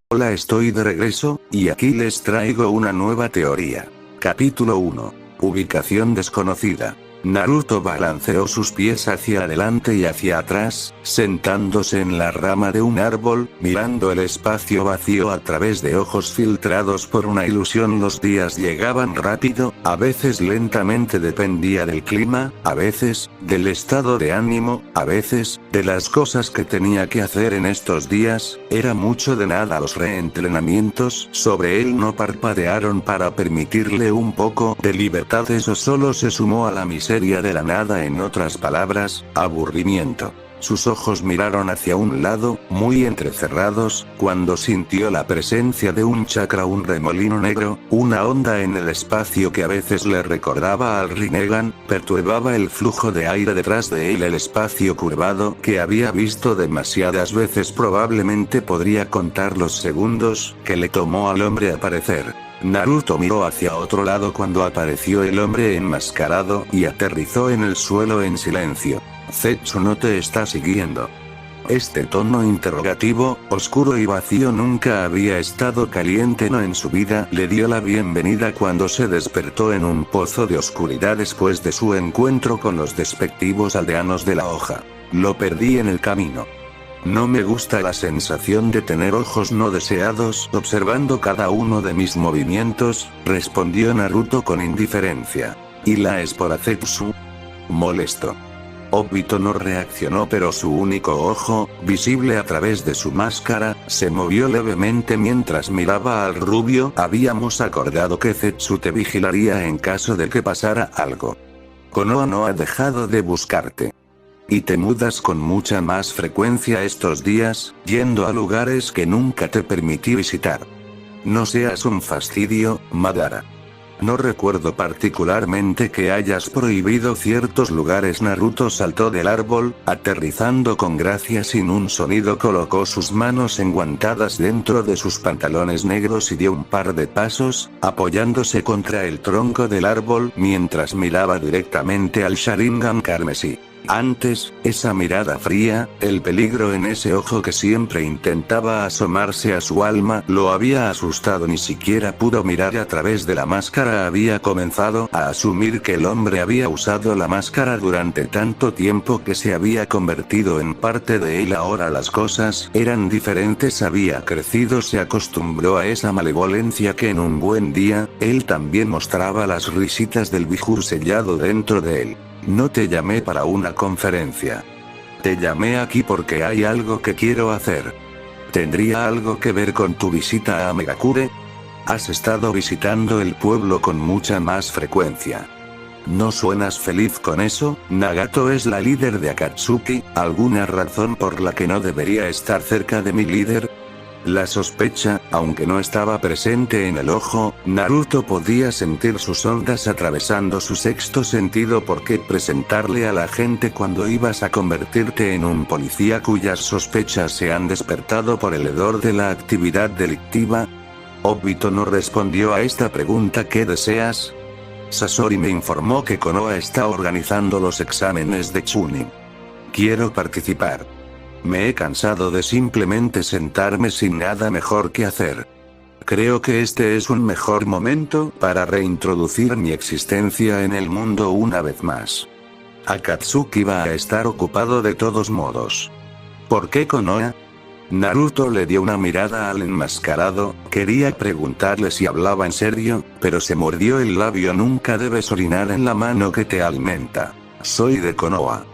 Hola, estoy de regreso, y aquí les traigo una nueva teoría. Capítulo 1. Ubicación desconocida. Naruto balanceó sus pies hacia adelante y hacia atrás, sentándose en la rama de un árbol, mirando el espacio vacío a través de ojos filtrados por una ilusión. Los días llegaban rápido, a veces lentamente, dependía del clima, a veces, del estado de ánimo, a veces, de las cosas que tenía que hacer en estos días. Era mucho de nada. Los reentrenamientos sobre él no parpadearon para permitirle un poco de libertad. Eso solo se sumó a la miseria de la nada, en otras palabras, aburrimiento. Sus ojos miraron hacia un lado, muy entrecerrados, cuando sintió la presencia de un chakra, un remolino negro, una onda en el espacio que a veces le recordaba al Rinnegan, perturbaba el flujo de aire detrás de él. El espacio curvado que había visto demasiadas veces. Probablemente podría contar los segundos que le tomó al hombre aparecer. Naruto miró hacia otro lado cuando apareció el hombre enmascarado y aterrizó en el suelo en silencio. Zetsu no te está siguiendo. Este tono interrogativo, oscuro y vacío, nunca había estado caliente en su vida. Le dio la bienvenida cuando se despertó en un pozo de oscuridad después de su encuentro con los despectivos aldeanos de la hoja. Lo perdí en el camino. No me gusta la sensación de tener ojos no deseados observando cada uno de mis movimientos, respondió Naruto con indiferencia. ¿Y la espora Zetsu? Molesto. Obito no reaccionó, pero su único ojo, visible a través de su máscara, se movió levemente mientras miraba al rubio. Habíamos acordado que Zetsu te vigilaría en caso de que pasara algo. Konoha no ha dejado de buscarte. Y te mudas con mucha más frecuencia estos días, yendo a lugares que nunca te permití visitar. No seas un fastidio, Madara. No recuerdo particularmente que hayas prohibido ciertos lugares. Naruto saltó del árbol, aterrizando con gracia sin un sonido. Colocó sus manos enguantadas dentro de sus pantalones negros y dio un par de pasos, apoyándose contra el tronco del árbol mientras miraba directamente al Sharingan carmesí. Antes, esa mirada fría, el peligro en ese ojo que siempre intentaba asomarse a su alma, lo había asustado. Ni siquiera pudo mirar a través de la máscara. Había comenzado a asumir que el hombre había usado la máscara durante tanto tiempo que se había convertido en parte de él. Ahora las cosas eran diferentes. Había crecido, se acostumbró a esa malevolencia que en un buen día, él también mostraba. Las risitas del Bijur sellado dentro de él. No te llamé para una conferencia. Te llamé aquí porque hay algo que quiero hacer. ¿Tendría algo que ver con tu visita a Megakure? Has estado visitando el pueblo con mucha más frecuencia. ¿No suenas feliz con eso? Nagato es la líder de Akatsuki. ¿Alguna razón por la que no debería estar cerca de mi líder? La sospecha, aunque no estaba presente en el ojo, Naruto podía sentir sus ondas atravesando su sexto sentido. ¿Por qué presentarle a la gente cuando ibas a convertirte en un policía cuyas sospechas se han despertado por el hedor de la actividad delictiva? Obito no respondió a esta pregunta. ¿Qué deseas? Sasori me informó que Konoha está organizando los exámenes de Chunin. Quiero participar. Me he cansado de simplemente sentarme sin nada mejor que hacer. Creo que este es un mejor momento para reintroducir mi existencia en el mundo una vez más. Akatsuki va a estar ocupado de todos modos. ¿Por qué Konoha? Naruto le dio una mirada al enmascarado, quería preguntarle si hablaba en serio, pero se mordió el labio. Nunca debes orinar en la mano que te alimenta. Soy de Konoha.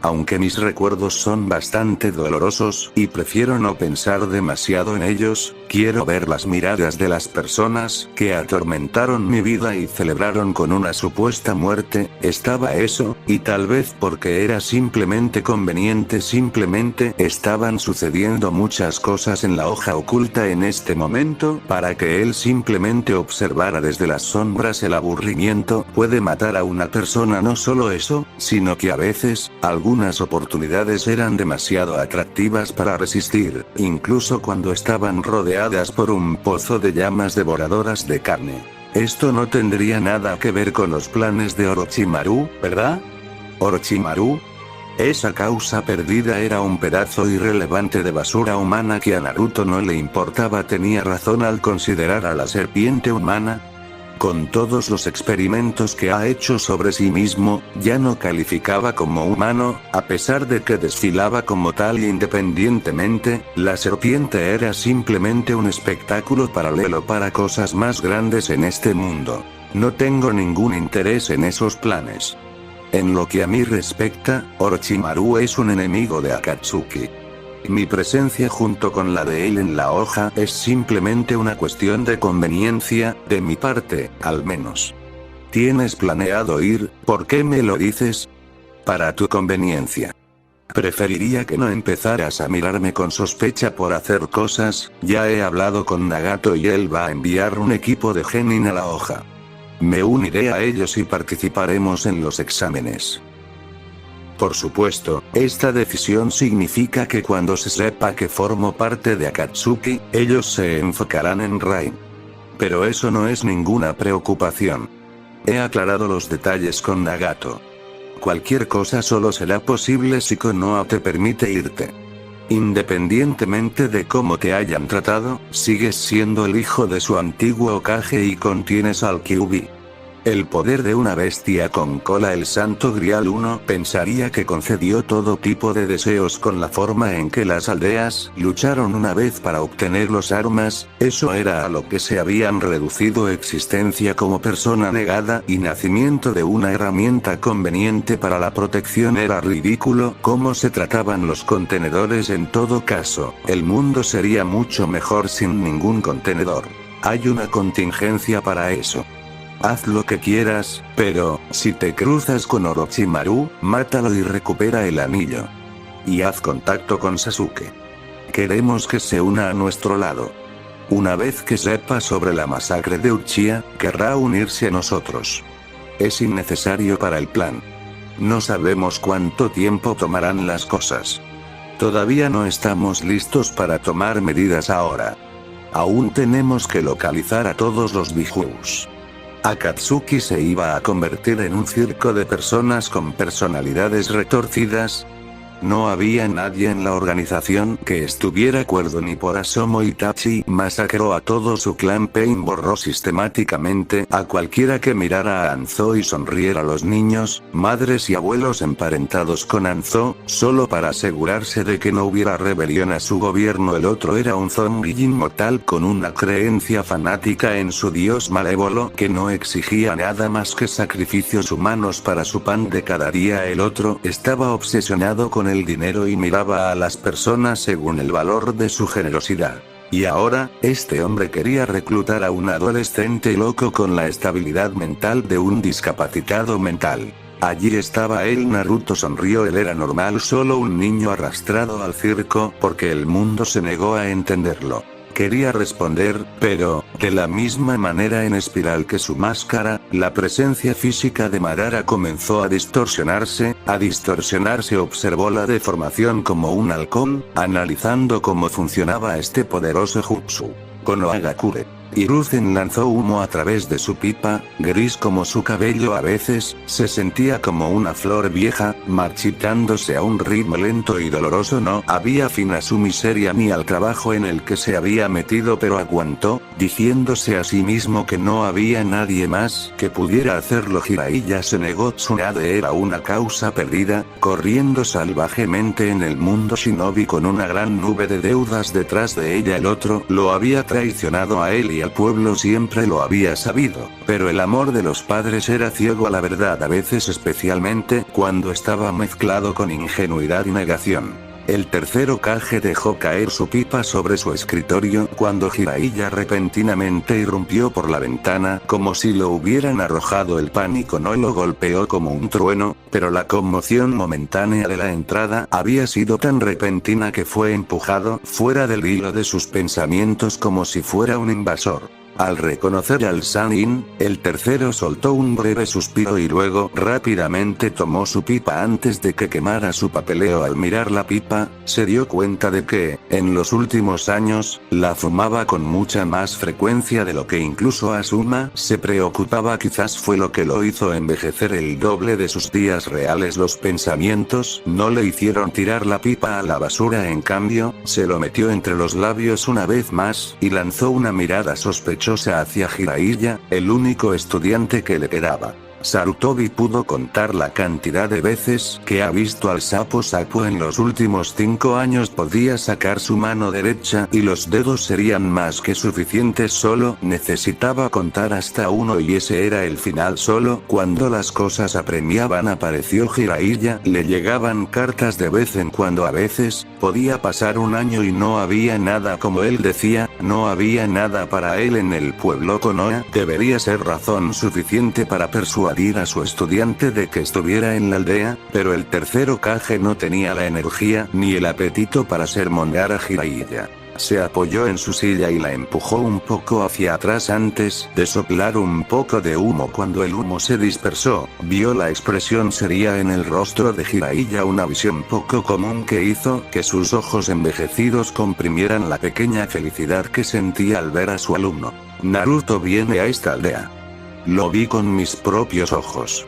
Aunque mis recuerdos son bastante dolorosos y prefiero no pensar demasiado en ellos, quiero ver las miradas de las personas que atormentaron mi vida y celebraron con una supuesta muerte. Estaba eso, y tal vez porque era simplemente conveniente, simplemente estaban sucediendo muchas cosas en la hoja oculta en este momento para que él simplemente observara desde las sombras. El aburrimiento puede matar a una persona. No solo eso, sino que a veces, algunas oportunidades eran demasiado atractivas para resistir, incluso cuando estaban rodeadas por un pozo de llamas devoradoras de carne. Esto no tendría nada que ver con los planes de Orochimaru, ¿verdad? ¿Orochimaru? Esa causa perdida era un pedazo irrelevante de basura humana que a Naruto no le importaba. Tenía razón al considerar a la serpiente humana. Con todos los experimentos que ha hecho sobre sí mismo, ya no calificaba como humano, a pesar de que desfilaba como tal independientemente. La serpiente era simplemente un espectáculo paralelo para cosas más grandes en este mundo. No tengo ningún interés en esos planes. En lo que a mí respecta, Orochimaru es un enemigo de Akatsuki. Mi presencia junto con la de él en la hoja es simplemente una cuestión de conveniencia, de mi parte, al menos. ¿Tienes planeado ir? ¿Por qué me lo dices? Para tu conveniencia. Preferiría que no empezaras a mirarme con sospecha por hacer cosas. Ya he hablado con Nagato y él va a enviar un equipo de genin a la hoja. Me uniré a ellos y participaremos en los exámenes. Por supuesto, esta decisión significa que cuando se sepa que formo parte de Akatsuki, ellos se enfocarán en Rain. Pero eso no es ninguna preocupación. He aclarado los detalles con Nagato. Cualquier cosa solo será posible si Konoha te permite irte. Independientemente de cómo te hayan tratado, sigues siendo el hijo de su antiguo Hokage y contienes al Kyuubi. El poder de una bestia con cola. El Santo Grial. Uno pensaría que concedió todo tipo de deseos con la forma en que las aldeas lucharon una vez para obtener los armas. Eso era a lo que se habían reducido existencia como persona negada y nacimiento de una herramienta conveniente para la protección. Era ridículo cómo se trataban los contenedores. En todo caso, el mundo sería mucho mejor sin ningún contenedor. Hay una contingencia para eso. Haz lo que quieras, pero, si te cruzas con Orochimaru, mátalo y recupera el anillo. Y haz contacto con Sasuke. Queremos que se una a nuestro lado. Una vez que sepa sobre la masacre de Uchiha, querrá unirse a nosotros. Es innecesario para el plan. No sabemos cuánto tiempo tomarán las cosas. Todavía no estamos listos para tomar medidas ahora. Aún tenemos que localizar a todos los Bijous. Akatsuki se iba a convertir en un circo de personas con personalidades retorcidas. No había nadie en la organización que estuviera cuerdo ni por asomo. Itachi masacró a todo su clan. Pain borró sistemáticamente a cualquiera que mirara a Anzo y sonriera. A los niños, madres y abuelos emparentados con Anzo, solo para asegurarse de que no hubiera rebelión a su gobierno. El otro era un zombie inmortal con una creencia fanática en su dios malévolo que no exigía nada más que sacrificios humanos para su pan de cada día. El otro estaba obsesionado con el dinero y miraba a las personas según el valor de su generosidad. Y ahora, este hombre quería reclutar a un adolescente loco con la estabilidad mental de un discapacitado mental. Allí estaba él. Naruto sonrió. Él era normal, solo un niño arrastrado al circo porque el mundo se negó a entenderlo. Quería responder, pero, de la misma manera en espiral que su máscara, la presencia física de Madara comenzó a distorsionarse. Observó la deformación como un halcón, analizando cómo funcionaba este poderoso jutsu. Konohagakure. Hiruzen lanzó humo a través de su pipa, gris como su cabello. A veces, se sentía como una flor vieja, marchitándose a un ritmo lento y doloroso. No había fin a su miseria ni al trabajo en el que se había metido, pero aguantó, diciéndose a sí mismo que no había nadie más que pudiera hacerlo. Jiraiya se negó. Tsunade era una causa perdida, corriendo salvajemente en el mundo shinobi con una gran nube de deudas detrás de ella. El otro lo había traicionado a él y al pueblo, siempre lo había sabido, pero el amor de los padres era ciego a la verdad, a veces especialmente cuando estaba mezclado con ingenuidad y negación. El tercer Hokage dejó caer su pipa sobre su escritorio cuando Jiraiya repentinamente irrumpió por la ventana como si lo hubieran arrojado. El pánico no lo golpeó como un trueno, pero la conmoción momentánea de la entrada había sido tan repentina que fue empujado fuera del hilo de sus pensamientos como si fuera un invasor. Al reconocer al Sannin, el tercero soltó un breve suspiro y luego rápidamente tomó su pipa antes de que quemara su papeleo. Al mirar la pipa, se dio cuenta de que, en los últimos años, la fumaba con mucha más frecuencia de lo que incluso Asuma se preocupaba. Quizás fue lo que lo hizo envejecer el doble de sus días reales. Los pensamientos no le hicieron tirar la pipa a la basura, en cambio, se lo metió entre los labios una vez más, y lanzó una mirada sospechosa hacia Jiraiya, el único estudiante que le quedaba. Sarutobi pudo contar la cantidad de veces que ha visto al sapo en los últimos 5 años. Podía sacar su mano derecha y los dedos serían más que suficientes. Solo necesitaba contar hasta 1 y ese era el final. Solo cuando las cosas apremiaban apareció Jiraiya. Le llegaban cartas de vez en cuando. A veces, podía pasar un año y no había nada. Como él decía, no había nada para él en el pueblo Konoha. Debería ser razón suficiente para persuadir a su estudiante de que estuviera en la aldea, pero el tercer Hokage no tenía la energía ni el apetito para sermonear a Jiraiya. Se apoyó en su silla y la empujó un poco hacia atrás antes de soplar un poco de humo. Cuando el humo se dispersó, vio la expresión seria en el rostro de Jiraiya, una visión poco común que hizo que sus ojos envejecidos comprimieran la pequeña felicidad que sentía al ver a su alumno. Naruto viene a esta aldea. Lo vi con mis propios ojos.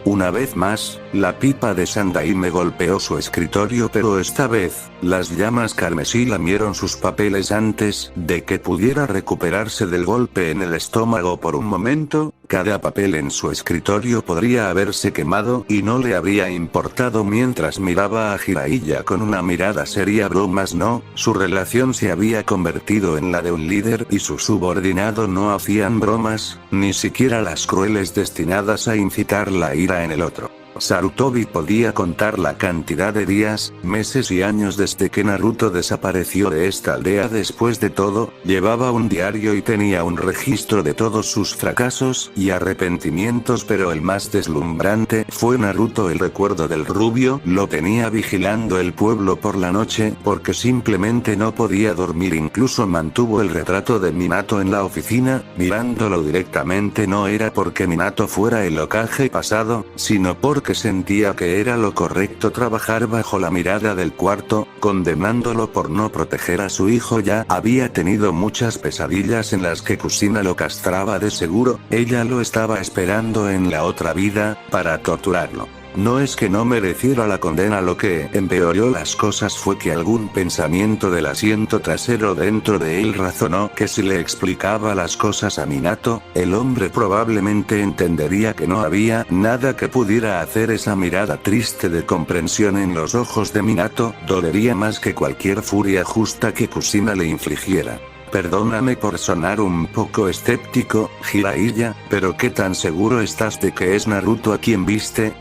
Una vez más, la pipa de Sandai me golpeó su escritorio, pero esta vez, las llamas carmesí lamieron sus papeles antes de que pudiera recuperarse del golpe en el estómago. Por un momento, cada papel en su escritorio podría haberse quemado y no le habría importado mientras miraba a Jiraiya con una mirada seria. Bromas no, su relación se había convertido en la de un líder y su subordinado no hacían bromas, ni siquiera las crueles destinadas a incitar la ira en el otro. Sarutobi podía contar la cantidad de días, meses y años desde que Naruto desapareció de esta aldea. Después de todo, llevaba un diario y tenía un registro de todos sus fracasos y arrepentimientos, pero el más deslumbrante fue Naruto. El recuerdo del rubio lo tenía vigilando el pueblo por la noche porque simplemente no podía dormir. Incluso mantuvo el retrato de Minato en la oficina, mirándolo directamente. No era porque Minato fuera el Hokage pasado, sino porque sentía que era lo correcto trabajar bajo la mirada del cuarto, condenándolo por no proteger a su hijo. Ya había tenido muchas pesadillas en las que Kusina lo castraba. De seguro, ella lo estaba esperando en la otra vida, para torturarlo. No es que no mereciera la condena, lo que empeoró las cosas fue que algún pensamiento del asiento trasero dentro de él razonó que si le explicaba las cosas a Minato, el hombre probablemente entendería que no había nada que pudiera hacer. Esa mirada triste de comprensión en los ojos de Minato dolería más que cualquier furia justa que Kusina le infligiera. Perdóname por sonar un poco escéptico, Jiraiya, pero ¿qué tan seguro estás de que es Naruto a quien viste?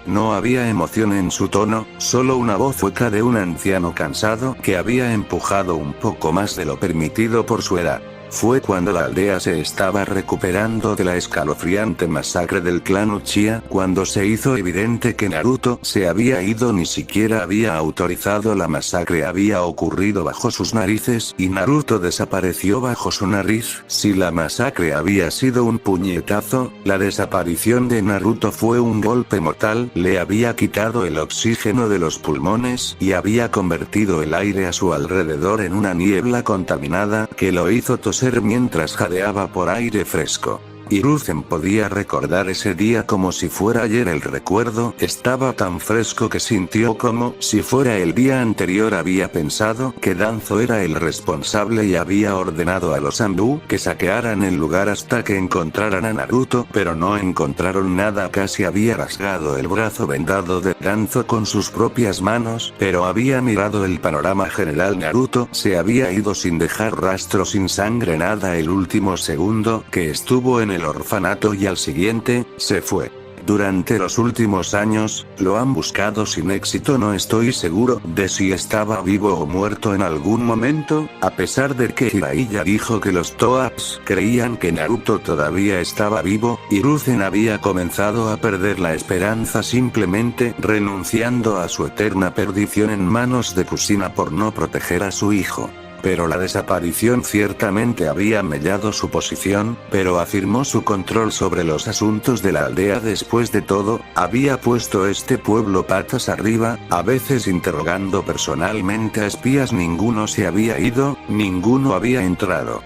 No había emoción en su tono, solo una voz hueca de un anciano cansado que había empujado un poco más de lo permitido por su edad. Fue cuando la aldea se estaba recuperando de la escalofriante masacre del clan Uchiha, cuando se hizo evidente que Naruto se había ido. Ni siquiera había autorizado la masacre, había ocurrido bajo sus narices y Naruto desapareció bajo su nariz. Si la masacre había sido un puñetazo, la desaparición de Naruto fue un golpe mortal. Le había quitado el oxígeno de los pulmones y había convertido el aire a su alrededor en una niebla contaminada que lo hizo toser mientras jadeaba por aire fresco. Hiruzen podía recordar ese día como si fuera ayer. El recuerdo estaba tan fresco que sintió como si fuera el día anterior. Había pensado que Danzo era el responsable y había ordenado a los Anbu que saquearan el lugar hasta que encontraran a Naruto, pero no encontraron nada. Casi había rasgado el brazo vendado de Danzo con sus propias manos, pero había mirado el panorama general. Naruto se había ido sin dejar rastro, sin sangre, nada. El último segundo que estuvo en el orfanato y al siguiente, se fue. Durante los últimos años, lo han buscado sin éxito. No estoy seguro de si estaba vivo o muerto en algún momento, a pesar de que Jiraiya dijo que los Toads creían que Naruto todavía estaba vivo. Hiruzen había comenzado a perder la esperanza, simplemente renunciando a su eterna perdición en manos de Kushina por no proteger a su hijo. Pero la desaparición ciertamente había mellado su posición, pero afirmó su control sobre los asuntos de la aldea. Después de todo, había puesto este pueblo patas arriba, a veces interrogando personalmente a espías. Ninguno se había ido, ninguno había entrado.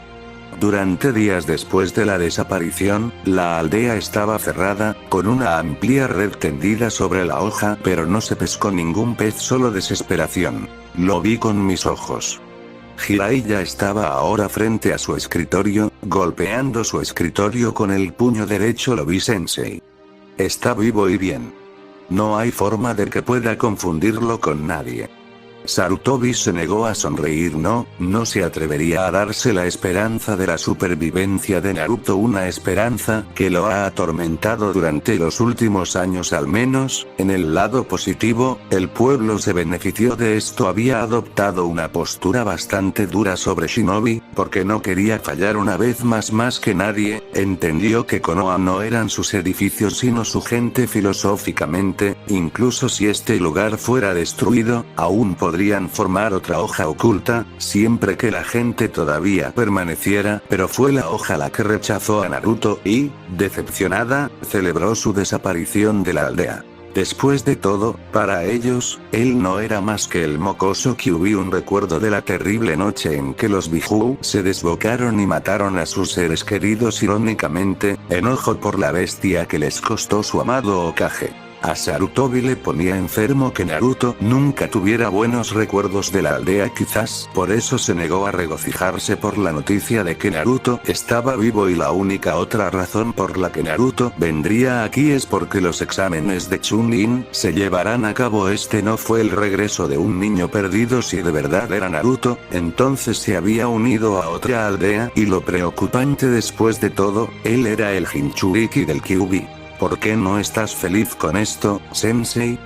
Durante días después de la desaparición, la aldea estaba cerrada, con una amplia red tendida sobre la hoja, pero no se pescó ningún pez, solo desesperación. Lo vi con mis ojos. Jiraiya estaba ahora frente a su escritorio, golpeando su escritorio con el puño derecho. Lo vi, sensei. Está vivo y bien. No hay forma de que pueda confundirlo con nadie. Sarutobi se negó a sonreír. No se atrevería a darse la esperanza de la supervivencia de Naruto, una esperanza que lo ha atormentado durante los últimos años. Al menos, en el lado positivo, el pueblo se benefició de esto. Había adoptado una postura bastante dura sobre Shinobi, porque no quería fallar una vez más que nadie. Entendió que Konoha no eran sus edificios sino su gente. Filosóficamente, incluso si este lugar fuera destruido, aún podrían formar otra hoja oculta, siempre que la gente todavía permaneciera. Pero fue la hoja la que rechazó a Naruto y, decepcionada, celebró su desaparición de la aldea. Después de todo, para ellos, él no era más que el mocoso Kyuubi, un recuerdo de la terrible noche en que los Biju se desbocaron y mataron a sus seres queridos. Irónicamente, enojo por la bestia que les costó su amado Hokage. A Sarutobi le ponía enfermo que Naruto nunca tuviera buenos recuerdos de la aldea. Quizás por eso se negó a regocijarse por la noticia de que Naruto estaba vivo, y la única otra razón por la que Naruto vendría aquí es porque los exámenes de Chunin se llevarán a cabo. Este no fue el regreso de un niño perdido. Si de verdad era Naruto, entonces se había unido a otra aldea, y lo preocupante después de todo, él era el Jinchuriki del Kyuubi. ¿Por qué no estás feliz con esto, sensei?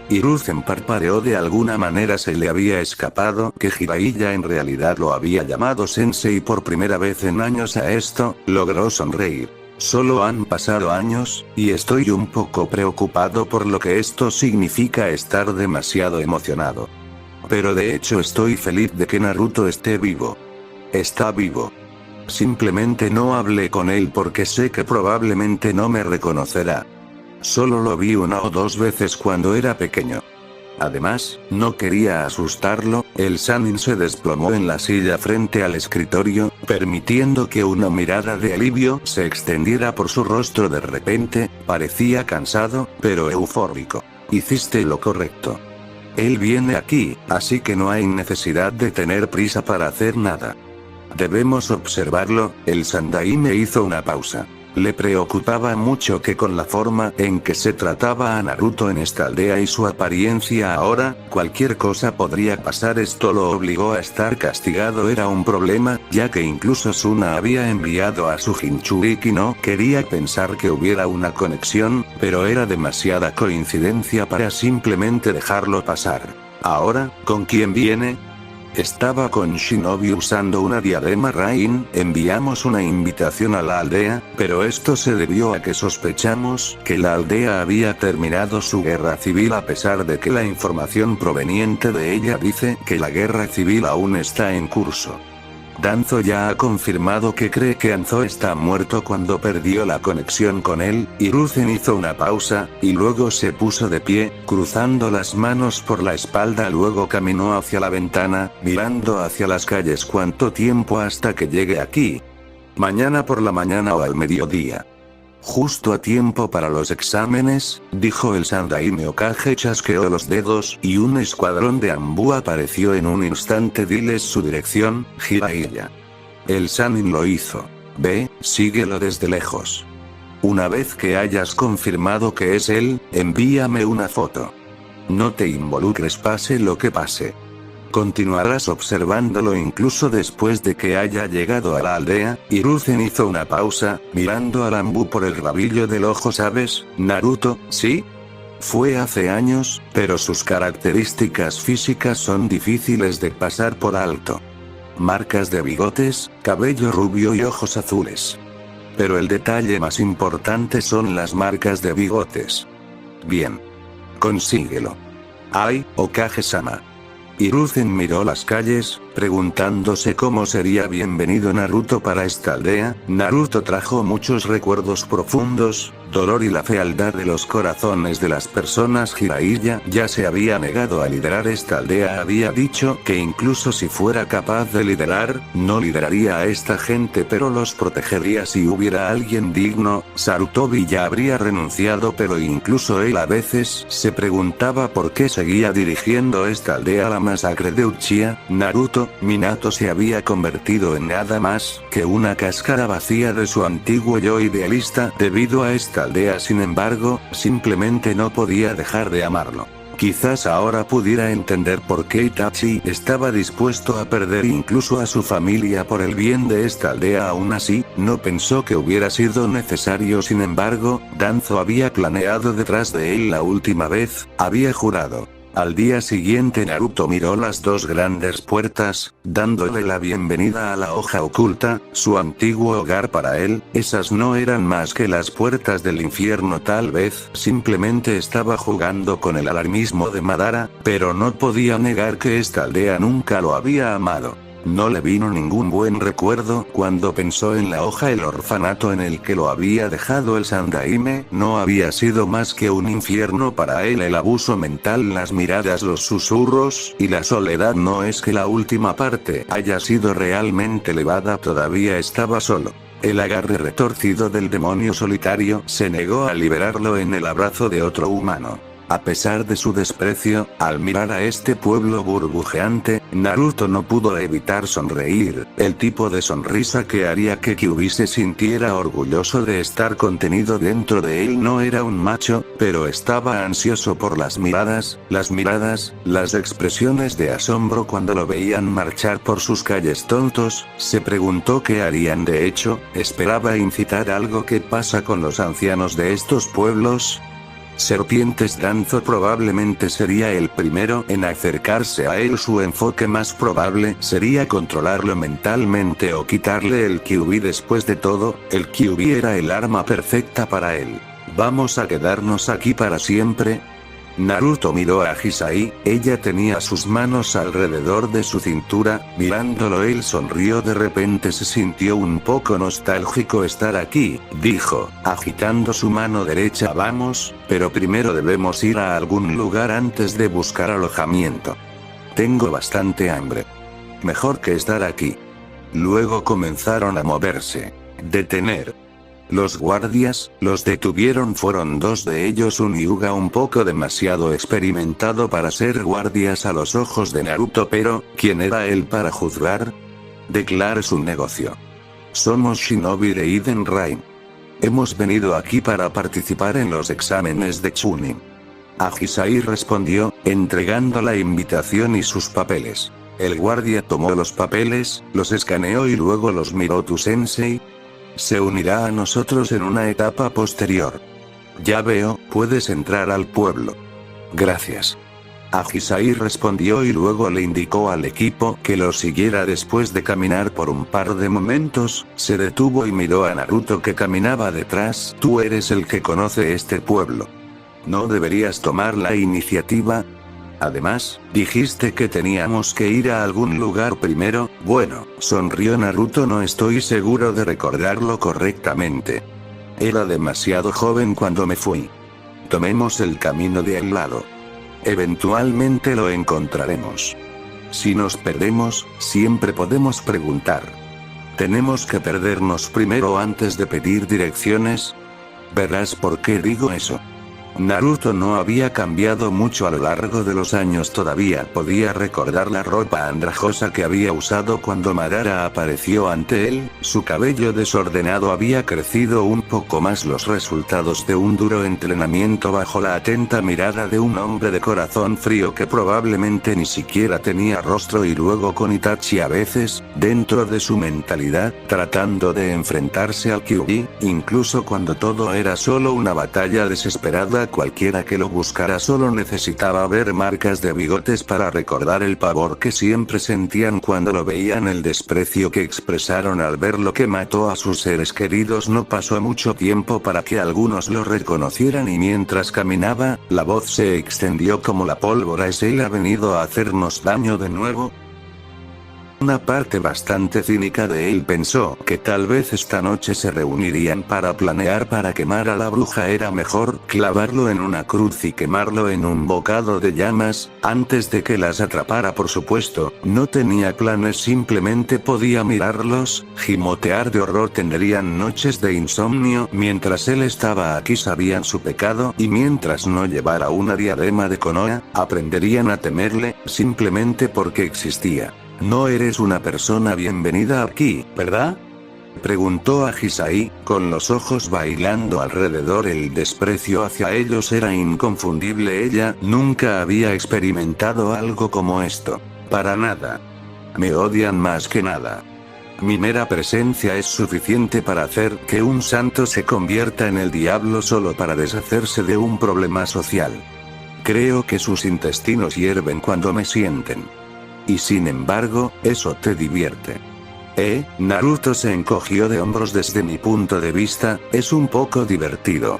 Hiruzen parpadeó. De alguna manera se le había escapado que Jiraiya en realidad lo había llamado sensei por primera vez en años. A esto, logró sonreír. Solo han pasado años, y estoy un poco preocupado por lo que esto significa estar demasiado emocionado. Pero de hecho estoy feliz de que Naruto esté vivo. Está vivo. Simplemente no hablé con él porque sé que probablemente no me reconocerá. Solo lo vi una o dos veces cuando era pequeño. Además, no quería asustarlo. El Sannin se desplomó en la silla frente al escritorio, permitiendo que una mirada de alivio se extendiera por su rostro. De repente, parecía cansado, pero eufórico. Hiciste lo correcto. Él viene aquí, así que no hay necesidad de tener prisa para hacer nada. Debemos observarlo. El Sandaime hizo una pausa. Le preocupaba mucho que con la forma en que se trataba a Naruto en esta aldea y su apariencia ahora, cualquier cosa podría pasar. Esto lo obligó a estar castigado. Era un problema, ya que incluso Suna había enviado a su Jinchuriki. No quería pensar que hubiera una conexión, pero era demasiada coincidencia para simplemente dejarlo pasar. Ahora, ¿con quién viene? Estaba con Shinobi usando una diadema Rain. Enviamos una invitación a la aldea, pero esto se debió a que sospechamos que la aldea había terminado su guerra civil, a pesar de que la información proveniente de ella dice que la guerra civil aún está en curso. Danzo ya ha confirmado que cree que Anzo está muerto cuando perdió la conexión con él. Hiruzen hizo una pausa, y luego se puso de pie, cruzando las manos por la espalda. Luego caminó hacia la ventana, mirando hacia las calles. ¿Cuánto tiempo hasta que llegue aquí? Mañana por la mañana o al mediodía. Justo a tiempo para los exámenes, dijo el Sandaime Hokage. Chasqueó los dedos y un escuadrón de Anbu apareció en un instante. Diles su dirección, Jiraiya. El Sannin lo hizo. Ve, síguelo desde lejos. Una vez que hayas confirmado que es él, envíame una foto. No te involucres pase lo que pase. Continuarás observándolo incluso después de que haya llegado a la aldea. Hiruzen hizo una pausa, mirando a Anbu por el rabillo del ojo. ¿Sabes, Naruto? ¿Sí? Fue hace años, pero sus características físicas son difíciles de pasar por alto. Marcas de bigotes, cabello rubio y ojos azules. Pero el detalle más importante son las marcas de bigotes. Bien. Consíguelo. Ay, Hokage-sama. Hiruzen miró las calles, preguntándose cómo sería bienvenido Naruto para esta aldea. Naruto trajo muchos recuerdos profundos, dolor y la fealdad de los corazones de las personas. Jiraiya ya se había negado a liderar esta aldea. Había dicho que incluso si fuera capaz de liderar, no lideraría a esta gente, pero los protegería si hubiera alguien digno. Sarutobi ya habría renunciado, pero incluso él a veces se preguntaba por qué seguía dirigiendo esta aldea. La masacre de Uchiha, Naruto, Minato se había convertido en nada más que una cáscara vacía de su antiguo yo idealista. Debido a esta aldea, sin embargo, simplemente no podía dejar de amarlo. Quizás ahora pudiera entender por qué Itachi estaba dispuesto a perder incluso a su familia por el bien de esta aldea. Aún así, no pensó que hubiera sido necesario. Sin embargo, Danzo había planeado detrás de él la última vez, había jurado. Al día siguiente Naruto miró las dos grandes puertas, dándole la bienvenida a la hoja oculta, su antiguo hogar para él. Esas no eran más que las puertas del infierno. Tal vez simplemente estaba jugando con el alarmismo de Madara, pero no podía negar que esta aldea nunca lo había amado. No le vino ningún buen recuerdo cuando pensó en la hoja. El orfanato en el que lo había dejado el Sandaime no había sido más que un infierno para él. El abuso mental, las miradas, los susurros y la soledad. No es que la última parte haya sido realmente elevada, todavía estaba solo. El agarre retorcido del demonio solitario se negó a liberarlo en el abrazo de otro humano. A pesar de su desprecio, al mirar a este pueblo burbujeante, Naruto no pudo evitar sonreír, el tipo de sonrisa que haría que Kyuubi se sintiera orgulloso de estar contenido dentro de él. No era un macho, pero estaba ansioso por las miradas, las expresiones de asombro cuando lo veían marchar por sus calles. Tontos, se preguntó qué harían. De hecho, esperaba incitar algo. ¿Qué pasa con los ancianos de estos pueblos? Serpientes. Danzo probablemente sería el primero en acercarse a él. Su enfoque más probable sería controlarlo mentalmente o quitarle el Kyuubi. Después de todo, el Kyuubi era el arma perfecta para él. ¿Vamos a quedarnos aquí para siempre? Naruto miró a Hisai, ella tenía sus manos alrededor de su cintura, mirándolo él sonrió. De repente se sintió un poco nostálgico. Estar aquí, dijo, agitando su mano derecha. Vamos, pero primero debemos ir a algún lugar antes de buscar alojamiento. Tengo bastante hambre. Mejor que estar aquí. Luego comenzaron a moverse. Detener. Los guardias, los detuvieron. Fueron dos de ellos, un Hyuga un poco demasiado experimentado para ser guardias a los ojos de Naruto, pero, ¿quién era él para juzgar? Declare su negocio. Somos Shinobi de Iden Rain. Hemos venido aquí para participar en los exámenes de Chunin. Hisai respondió, entregando la invitación y sus papeles. El guardia tomó los papeles, los escaneó y luego los miró. Tu sensei se unirá a nosotros en una etapa posterior. Ya veo, puedes entrar al pueblo. Gracias. Hisai respondió y luego le indicó al equipo que lo siguiera. Después de caminar por un par de momentos, se detuvo y miró a Naruto que caminaba detrás. Tú eres el que conoce este pueblo. ¿No deberías tomar la iniciativa? Además, dijiste que teníamos que ir a algún lugar primero. Bueno, sonrió Naruto. No estoy seguro de recordarlo correctamente. Era demasiado joven cuando me fui. Tomemos el camino de al lado. Eventualmente lo encontraremos. Si nos perdemos, siempre podemos preguntar. ¿Tenemos que perdernos primero antes de pedir direcciones? Verás por qué digo eso. Naruto no había cambiado mucho a lo largo de los años, todavía podía recordar la ropa andrajosa que había usado cuando Madara apareció ante él, su cabello desordenado había crecido un poco más, los resultados de un duro entrenamiento bajo la atenta mirada de un hombre de corazón frío que probablemente ni siquiera tenía rostro, y luego con Itachi a veces, dentro de su mentalidad, tratando de enfrentarse al Kyuubi, incluso cuando todo era solo una batalla desesperada. Cualquiera que lo buscara solo necesitaba ver marcas de bigotes para recordar el pavor que siempre sentían cuando lo veían, el desprecio que expresaron al ver lo que mató a sus seres queridos. No pasó mucho tiempo para que algunos lo reconocieran, y mientras caminaba, la voz se extendió como la pólvora: ¿es él? ¿Ha venido a hacernos daño de nuevo? Una parte bastante cínica de él pensó que tal vez esta noche se reunirían para planear para quemar a la bruja. Era mejor clavarlo en una cruz y quemarlo en un bocado de llamas, antes de que las atrapara. Por supuesto, no tenía planes, simplemente podía mirarlos, gimotear de horror. Tendrían noches de insomnio mientras él estaba aquí, sabían su pecado, y mientras no llevara una diadema de Konoha, aprenderían a temerle, simplemente porque existía. No eres una persona bienvenida aquí, ¿verdad? Preguntó a Hisai, con los ojos bailando alrededor. El desprecio hacia ellos era inconfundible. Ella nunca había experimentado algo como esto. Para nada. Me odian más que nada. Mi mera presencia es suficiente para hacer que un santo se convierta en el diablo solo para deshacerse de un problema social. Creo que sus intestinos hierven cuando me sienten. Y sin embargo, eso te divierte. Naruto se encogió de hombros. Desde mi punto de vista, es un poco divertido.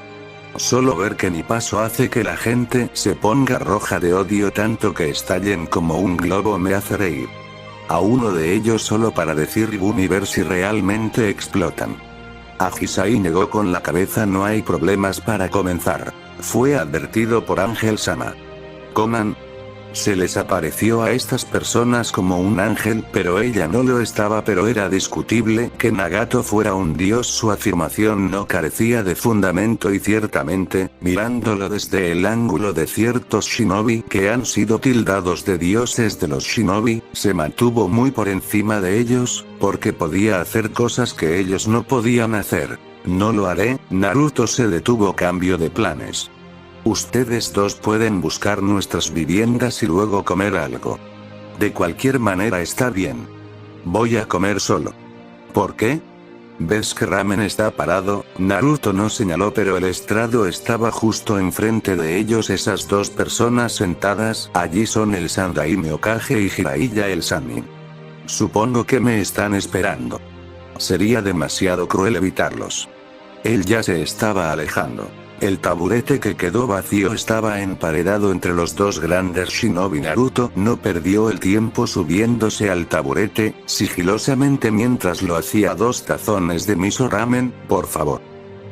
Solo ver que mi paso hace que la gente se ponga roja de odio tanto que estallen como un globo me hace reír. A uno de ellos solo para decir boom y ver si realmente explotan. Hisai negó con la cabeza. No hay problemas para comenzar. Fue advertido por Ángel Sama. Coman. Se les apareció a estas personas como un ángel, pero ella no lo estaba. Pero era discutible que Nagato fuera un dios. Su afirmación no carecía de fundamento, y ciertamente, mirándolo desde el ángulo de ciertos shinobi que han sido tildados de dioses de los shinobi, se mantuvo muy por encima de ellos, porque podía hacer cosas que ellos no podían hacer. No lo haré. Naruto se detuvo. Cambio de planes. Ustedes dos pueden buscar nuestras viviendas y luego comer algo. De cualquier manera está bien. Voy a comer solo. ¿Por qué? ¿Ves que Ramen está parado? Naruto no señaló, pero el estrado estaba justo enfrente de ellos. Esas dos personas sentadas allí son el Sandaime Hokage y Jiraiya el Sannin. Supongo que me están esperando. Sería demasiado cruel evitarlos. Él ya se estaba alejando. El taburete que quedó vacío estaba emparedado entre los dos grandes shinobi. Naruto no perdió el tiempo subiéndose al taburete, sigilosamente mientras lo hacía. 2 tazones de miso ramen, por favor.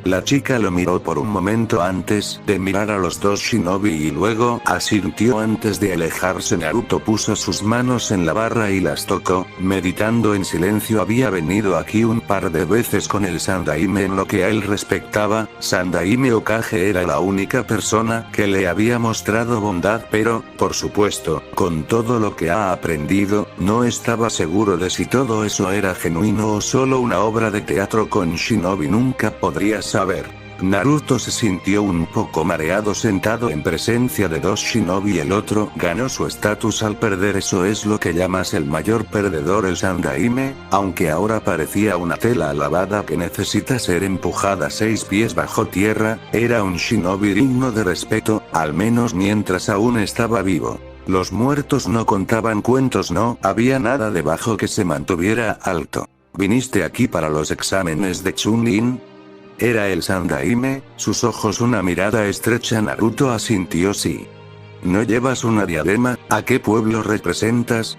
La chica lo miró por un momento antes de mirar a los dos shinobi y luego asintió. Antes de alejarse, Naruto puso sus manos en la barra y las tocó, meditando en silencio. Había venido aquí un par de veces con el Sandaime. En lo que a él respectaba, Sandaime Hokage era la única persona que le había mostrado bondad, pero, por supuesto, con todo lo que ha aprendido, no estaba seguro de si todo eso era genuino o solo una obra de teatro. Con shinobi nunca podría saber. Naruto se sintió un poco mareado sentado en presencia de dos shinobi. El otro ganó su estatus al perder. Eso es lo que llamas el mayor perdedor. El Sandaime, aunque ahora parecía una tela lavada que necesita ser empujada 6 pies bajo tierra, era un shinobi digno de respeto, al menos mientras aún estaba vivo. Los muertos no contaban cuentos. No había nada debajo que se mantuviera alto. ¿Viniste aquí para los exámenes de Chunin? Era el Sandaime, sus ojos una mirada estrecha. Naruto asintió. Sí. ¿No llevas una diadema? ¿A qué pueblo representas?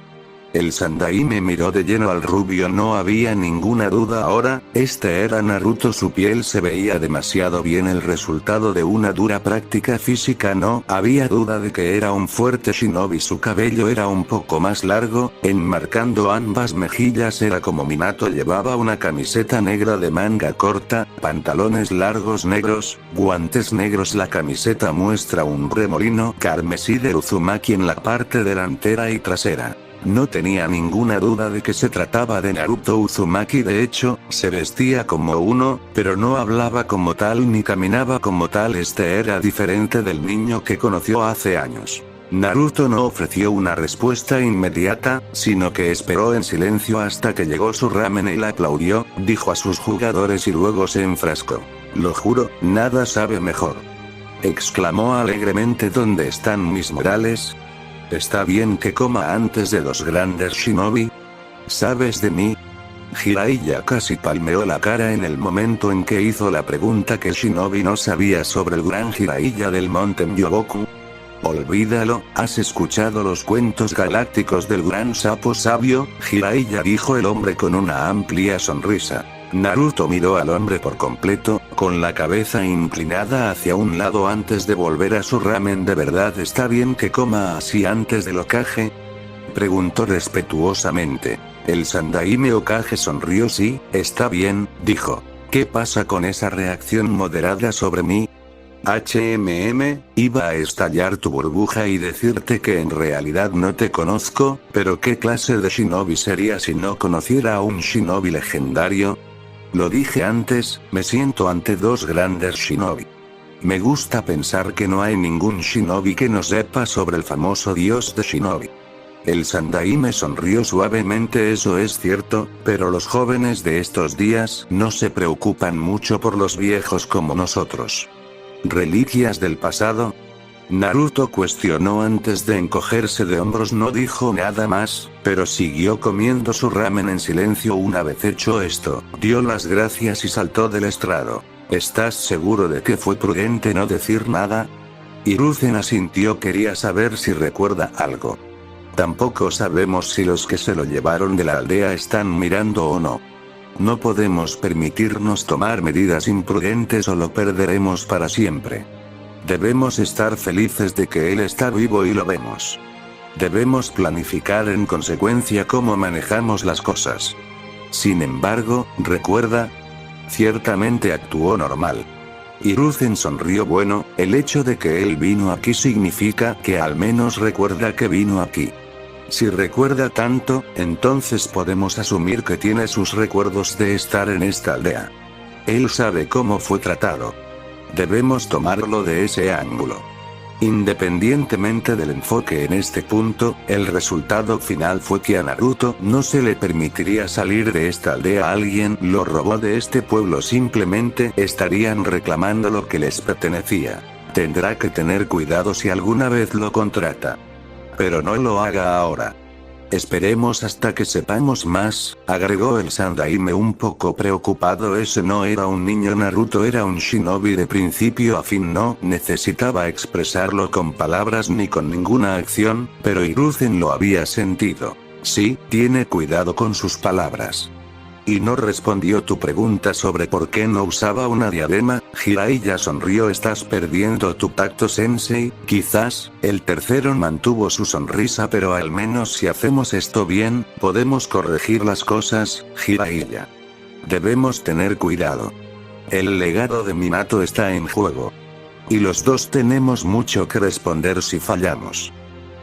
El Sandai me miró de lleno al rubio. No había ninguna duda ahora, este era Naruto. Su piel se veía demasiado bien, el resultado de una dura práctica física. No había duda de que era un fuerte shinobi. Su cabello era un poco más largo, enmarcando ambas mejillas. Era como Minato. Llevaba una camiseta negra de manga corta, pantalones largos negros, guantes negros. La camiseta muestra un remolino carmesí de Uzumaki en la parte delantera y trasera. No tenía ninguna duda de que se trataba de Naruto Uzumaki. De hecho, se vestía como uno, pero no hablaba como tal ni caminaba como tal. Este era diferente del niño que conoció hace años. Naruto no ofreció una respuesta inmediata, sino que esperó en silencio hasta que llegó su ramen. Él aplaudió, dijo a sus jugadores y luego se enfrascó. Lo juro, nada sabe mejor. Exclamó alegremente. ¿Dónde están mis modales? ¿Está bien que coma antes de los grandes shinobi? ¿Sabes de mí? Jiraiya casi palmeó la cara en el momento en que hizo la pregunta. ¿Qué shinobi no sabía sobre el gran Jiraiya del monte Myoboku? Olvídalo, ¿has escuchado los cuentos galácticos del gran sapo sabio? Jiraiya, dijo el hombre con una amplia sonrisa. Naruto miró al hombre por completo, con la cabeza inclinada hacia un lado antes de volver a su ramen. ¿De verdad está bien que coma así antes del Hokage? Preguntó respetuosamente. El Sandaime Hokage sonrió. Sí, está bien, dijo. ¿Qué pasa con esa reacción moderada sobre mí? Iba a estallar tu burbuja y decirte que en realidad no te conozco, pero ¿qué clase de shinobi sería si no conociera a un shinobi legendario? Lo dije antes, me siento ante dos grandes shinobi. Me gusta pensar que no hay ningún shinobi que no sepa sobre el famoso dios de shinobi. El Sandaime sonrió suavemente. Eso es cierto, pero los jóvenes de estos días no se preocupan mucho por los viejos como nosotros. ¿Reliquias del pasado? Naruto cuestionó antes de encogerse de hombros. No dijo nada más, pero siguió comiendo su ramen en silencio. Una vez hecho esto, dio las gracias y saltó del estrado. ¿Estás seguro de que fue prudente no decir nada? Hiruzen asintió. Quería saber si recuerda algo. Tampoco sabemos si los que se lo llevaron de la aldea están mirando o no. No podemos permitirnos tomar medidas imprudentes o lo perderemos para siempre. Debemos estar felices de que él está vivo y lo vemos. Debemos planificar en consecuencia cómo manejamos las cosas. Sin embargo, recuerda. Ciertamente actuó normal. Hiruzen sonrió. Bueno, el hecho de que él vino aquí significa que al menos recuerda que vino aquí. Si recuerda tanto, entonces podemos asumir que tiene sus recuerdos de estar en esta aldea. Él sabe cómo fue tratado. Debemos tomarlo de ese ángulo. Independientemente del enfoque en este punto, el resultado final fue que a Naruto no se le permitiría salir de esta aldea. Alguien lo robó de este pueblo. Simplemente estarían reclamando lo que les pertenecía. Tendrá que tener cuidado si alguna vez lo contrata. Pero no lo haga ahora. Esperemos hasta que sepamos más, agregó el Sandaime un poco preocupado. Ese no era un niño. Naruto era un shinobi de principio a fin. No necesitaba expresarlo con palabras ni con ninguna acción, pero Hiruzen lo había sentido. Sí, tiene cuidado con sus palabras. Y no respondió tu pregunta sobre por qué no usaba una diadema. Jiraiya sonrió. Estás perdiendo tu tacto, sensei. Quizás. El tercero mantuvo su sonrisa. Pero al menos si hacemos esto bien, podemos corregir las cosas, Jiraiya. Debemos tener cuidado. El legado de Minato está en juego. Y los dos tenemos mucho que responder si fallamos.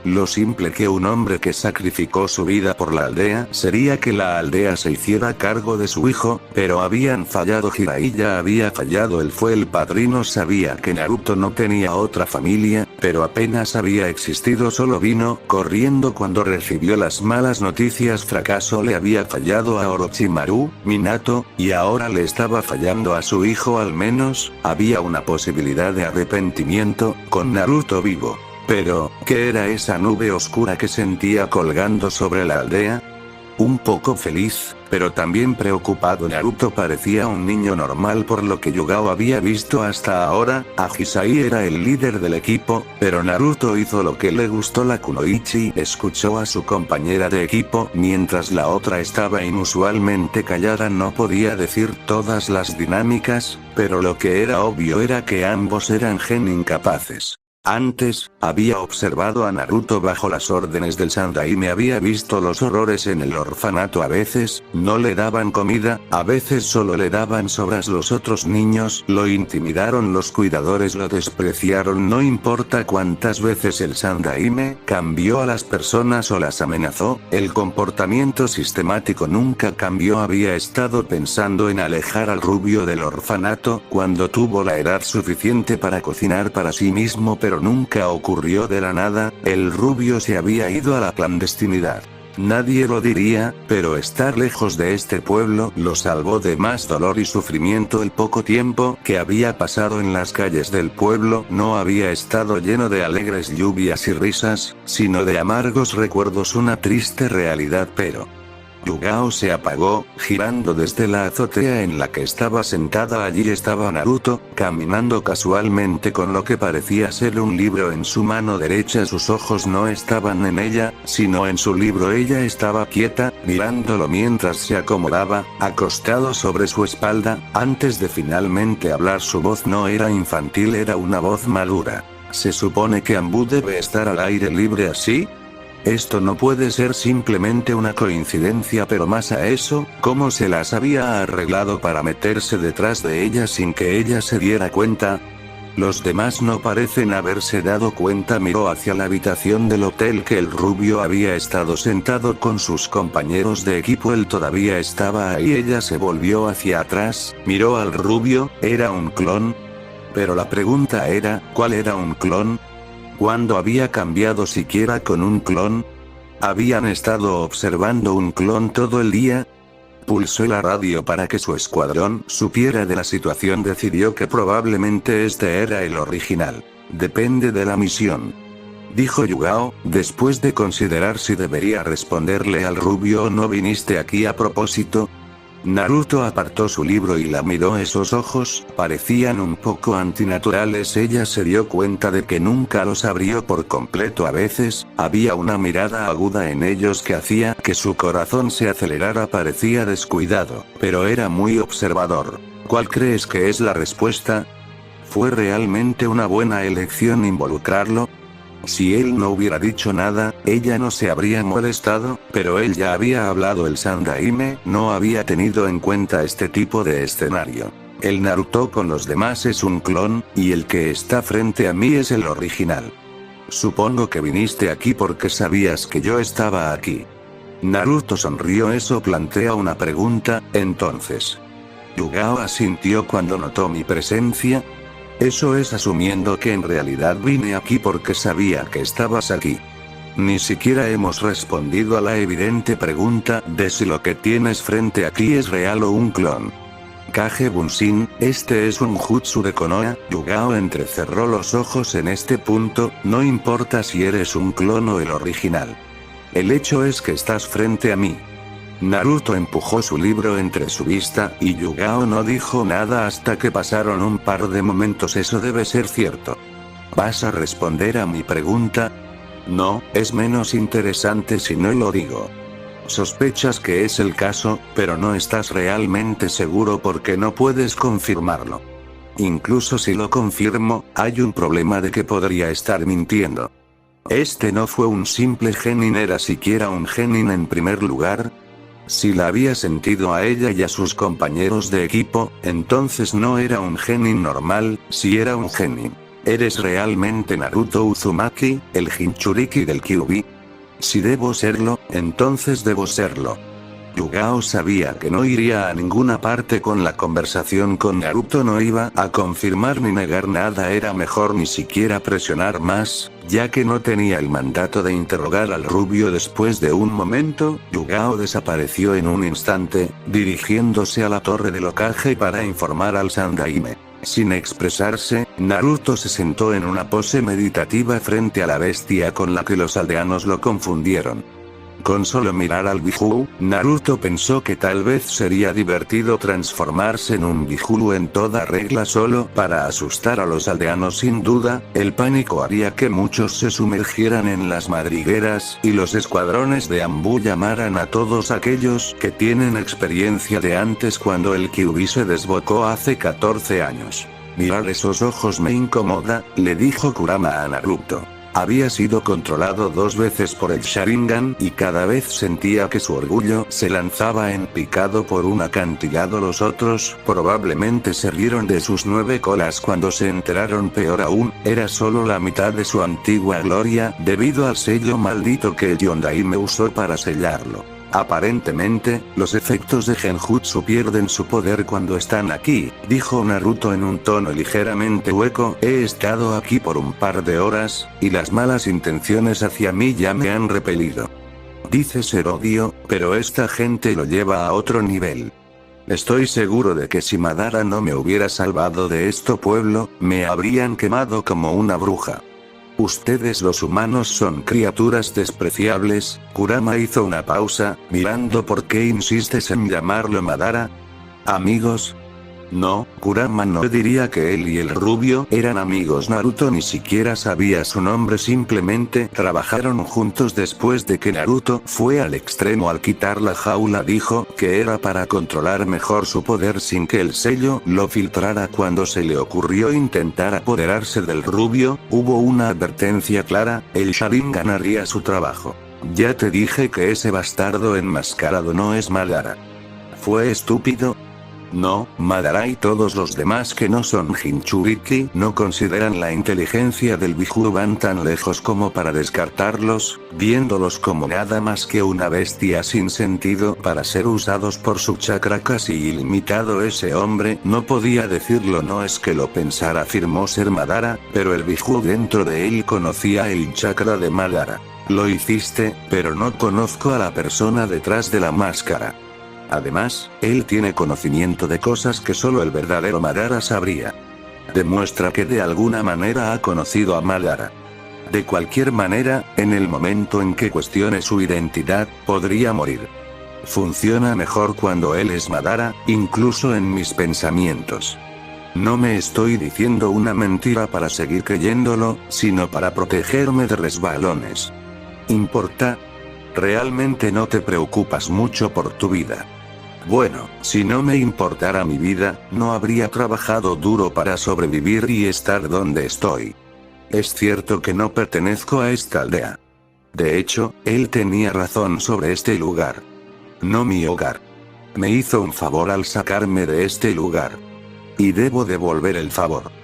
Lo simple que un hombre que sacrificó su vida por la aldea sería que la aldea se hiciera cargo de su hijo, pero habían fallado. Jiraiya había fallado. Él fue el padrino. Sabía que Naruto no tenía otra familia, pero apenas había existido. Solo vino corriendo cuando recibió las malas noticias. Fracaso le había fallado a Orochimaru, Minato, y ahora le estaba fallando a su hijo. Al menos, había una posibilidad de arrepentimiento, con Naruto vivo. Pero, ¿qué era esa nube oscura que sentía colgando sobre la aldea? Un poco feliz, pero también preocupado. Naruto parecía un niño normal por lo que Yugao había visto hasta ahora. Agisai era el líder del equipo, pero Naruto hizo lo que le gustó. La Kunoichi escuchó a su compañera de equipo mientras la otra estaba inusualmente callada. No podía decir todas las dinámicas, pero lo que era obvio era que ambos eran genin capaces. Antes, había observado a Naruto bajo las órdenes del Sandaime, había visto los horrores en el orfanato. A veces, no le daban comida, a veces solo le daban sobras. Los otros niños lo intimidaron, los cuidadores lo despreciaron. No importa cuántas veces el Sandaime cambió a las personas o las amenazó, el comportamiento sistemático nunca cambió. Había estado pensando en alejar al rubio del orfanato cuando tuvo la edad suficiente para cocinar para sí mismo, pero nunca ocurrió. De la nada, el rubio se había ido a la clandestinidad. Nadie lo diría, pero estar lejos de este pueblo lo salvó de más dolor y sufrimiento. El poco tiempo que había pasado en las calles del pueblo no había estado lleno de alegres lluvias y risas, sino de amargos recuerdos, una triste realidad. Pero Yugao se apagó, girando desde la azotea en la que estaba sentada. Allí estaba Naruto, caminando casualmente con lo que parecía ser un libro en su mano derecha. Sus ojos no estaban en ella, sino en su libro. Ella estaba quieta, mirándolo mientras se acomodaba, acostado sobre su espalda. Antes de finalmente hablar, su voz no era infantil, era una voz madura. ¿Se supone que Anbu debe estar al aire libre así? Esto no puede ser simplemente una coincidencia, pero más a eso, ¿cómo se las había arreglado para meterse detrás de ella sin que ella se diera cuenta? Los demás no parecen haberse dado cuenta. Miró hacia la habitación del hotel que el rubio había estado sentado con sus compañeros de equipo. Él todavía estaba ahí. Ella se volvió hacia atrás, miró al rubio. ¿Era un clon? Pero la pregunta era, ¿cuál era un clon? ¿Cuándo había cambiado siquiera con un clon? ¿Habían estado observando un clon todo el día? Pulsó la radio para que su escuadrón supiera de la situación. Decidió que probablemente este era el original. Depende de la misión, dijo Yugao, después de considerar si debería responderle al rubio o no. ¿Viniste aquí a propósito? Naruto apartó su libro y la miró. Esos ojos parecían un poco antinaturales. Ella se dio cuenta de que nunca los abrió por completo. A veces, había una mirada aguda en ellos que hacía que su corazón se acelerara. Parecía descuidado, pero era muy observador. ¿Cuál crees que es la respuesta? ¿Fue realmente una buena elección involucrarlo? Si él no hubiera dicho nada, ella no se habría molestado, pero él ya había hablado. El Sandaime no había tenido en cuenta este tipo de escenario. El Naruto con los demás es un clon, y el que está frente a mí es el original. Supongo que viniste aquí porque sabías que yo estaba aquí. Naruto sonrió. Eso plantea una pregunta, entonces. Yugao asintió cuando notó mi presencia. Eso es asumiendo que en realidad vine aquí porque sabía que estabas aquí. Ni siquiera hemos respondido a la evidente pregunta de si lo que tienes frente aquí es real o un clon. Kage Bunshin, este es un jutsu de Konoha. Yugao entrecerró los ojos. En este punto, no importa si eres un clon o el original. El hecho es que estás frente a mí. Naruto empujó su libro entre su vista, y Yugao no dijo nada hasta que pasaron un par de momentos. Eso debe ser cierto. ¿Vas a responder a mi pregunta? No, es menos interesante si no lo digo. Sospechas que es el caso, pero no estás realmente seguro porque no puedes confirmarlo. Incluso si lo confirmo, hay un problema de que podría estar mintiendo. Este no fue un simple genin, era siquiera un genin en primer lugar. Si la había sentido a ella y a sus compañeros de equipo, entonces no era un genin normal. Si era un genin, ¿eres realmente Naruto Uzumaki, el Jinchuriki del Kyuubi? Si debo serlo, entonces debo serlo. Yugao sabía que no iría a ninguna parte con la conversación con Naruto. No iba a confirmar ni negar nada. Era mejor ni siquiera presionar más, ya que no tenía el mandato de interrogar al rubio. Después de un momento, Yugao desapareció en un instante, dirigiéndose a la torre del Hokage para informar al Sandaime. Sin expresarse, Naruto se sentó en una pose meditativa frente a la bestia con la que los aldeanos lo confundieron. Con solo mirar al Biju, Naruto pensó que tal vez sería divertido transformarse en un Biju en toda regla solo para asustar a los aldeanos. Sin duda, el pánico haría que muchos se sumergieran en las madrigueras y los escuadrones de Anbu llamaran a todos aquellos que tienen experiencia de antes cuando el Kyuubi se desbocó hace 14 años. Mirar esos ojos me incomoda, le dijo Kurama a Naruto. Había sido controlado 2 veces por el Sharingan y cada vez sentía que su orgullo se lanzaba en picado por un acantilado. Los otros probablemente se rieron de sus 9 colas cuando se enteraron. Peor aún, era solo la mitad de su antigua gloria debido al sello maldito que el Yondaime usó para sellarlo. Aparentemente, los efectos de Genjutsu pierden su poder cuando están aquí, dijo Naruto en un tono ligeramente hueco. He estado aquí por un par de horas, y las malas intenciones hacia mí ya me han repelido. Dice ser odio, pero esta gente lo lleva a otro nivel. Estoy seguro de que si Madara no me hubiera salvado de este pueblo, me habrían quemado como una bruja. Ustedes los humanos son criaturas despreciables. Kurama hizo una pausa, mirando. ¿Por qué insistes en llamarlo Madara? ¿Amigos? No, Kurama no diría que él y el rubio eran amigos. Naruto ni siquiera sabía su nombre, simplemente trabajaron juntos. Después de que Naruto fue al extremo al quitar la jaula, dijo que era para controlar mejor su poder sin que el sello lo filtrara. Cuando se le ocurrió intentar apoderarse del rubio, hubo una advertencia clara: el Sharingan haría su trabajo. Ya te dije que ese bastardo enmascarado no es Madara. ¿Fue estúpido? No, Madara y todos los demás que no son Jinchuriki no consideran la inteligencia del Biju. Van tan lejos como para descartarlos, viéndolos como nada más que una bestia sin sentido para ser usados por su chakra casi ilimitado. Ese hombre no podía decirlo, no es que lo pensara, afirmó ser Madara, pero el Biju dentro de él conocía el chakra de Madara. Lo hiciste, pero no conozco a la persona detrás de la máscara. Además, él tiene conocimiento de cosas que solo el verdadero Madara sabría. Demuestra que de alguna manera ha conocido a Madara. De cualquier manera, en el momento en que cuestione su identidad, podría morir. Funciona mejor cuando él es Madara, incluso en mis pensamientos. No me estoy diciendo una mentira para seguir creyéndolo, sino para protegerme de resbalones. ¿Importa? Realmente no te preocupas mucho por tu vida. Bueno, si no me importara mi vida, no habría trabajado duro para sobrevivir y estar donde estoy. Es cierto que no pertenezco a esta aldea. De hecho, él tenía razón sobre este lugar. No mi hogar. Me hizo un favor al sacarme de este lugar. Y debo devolver el favor.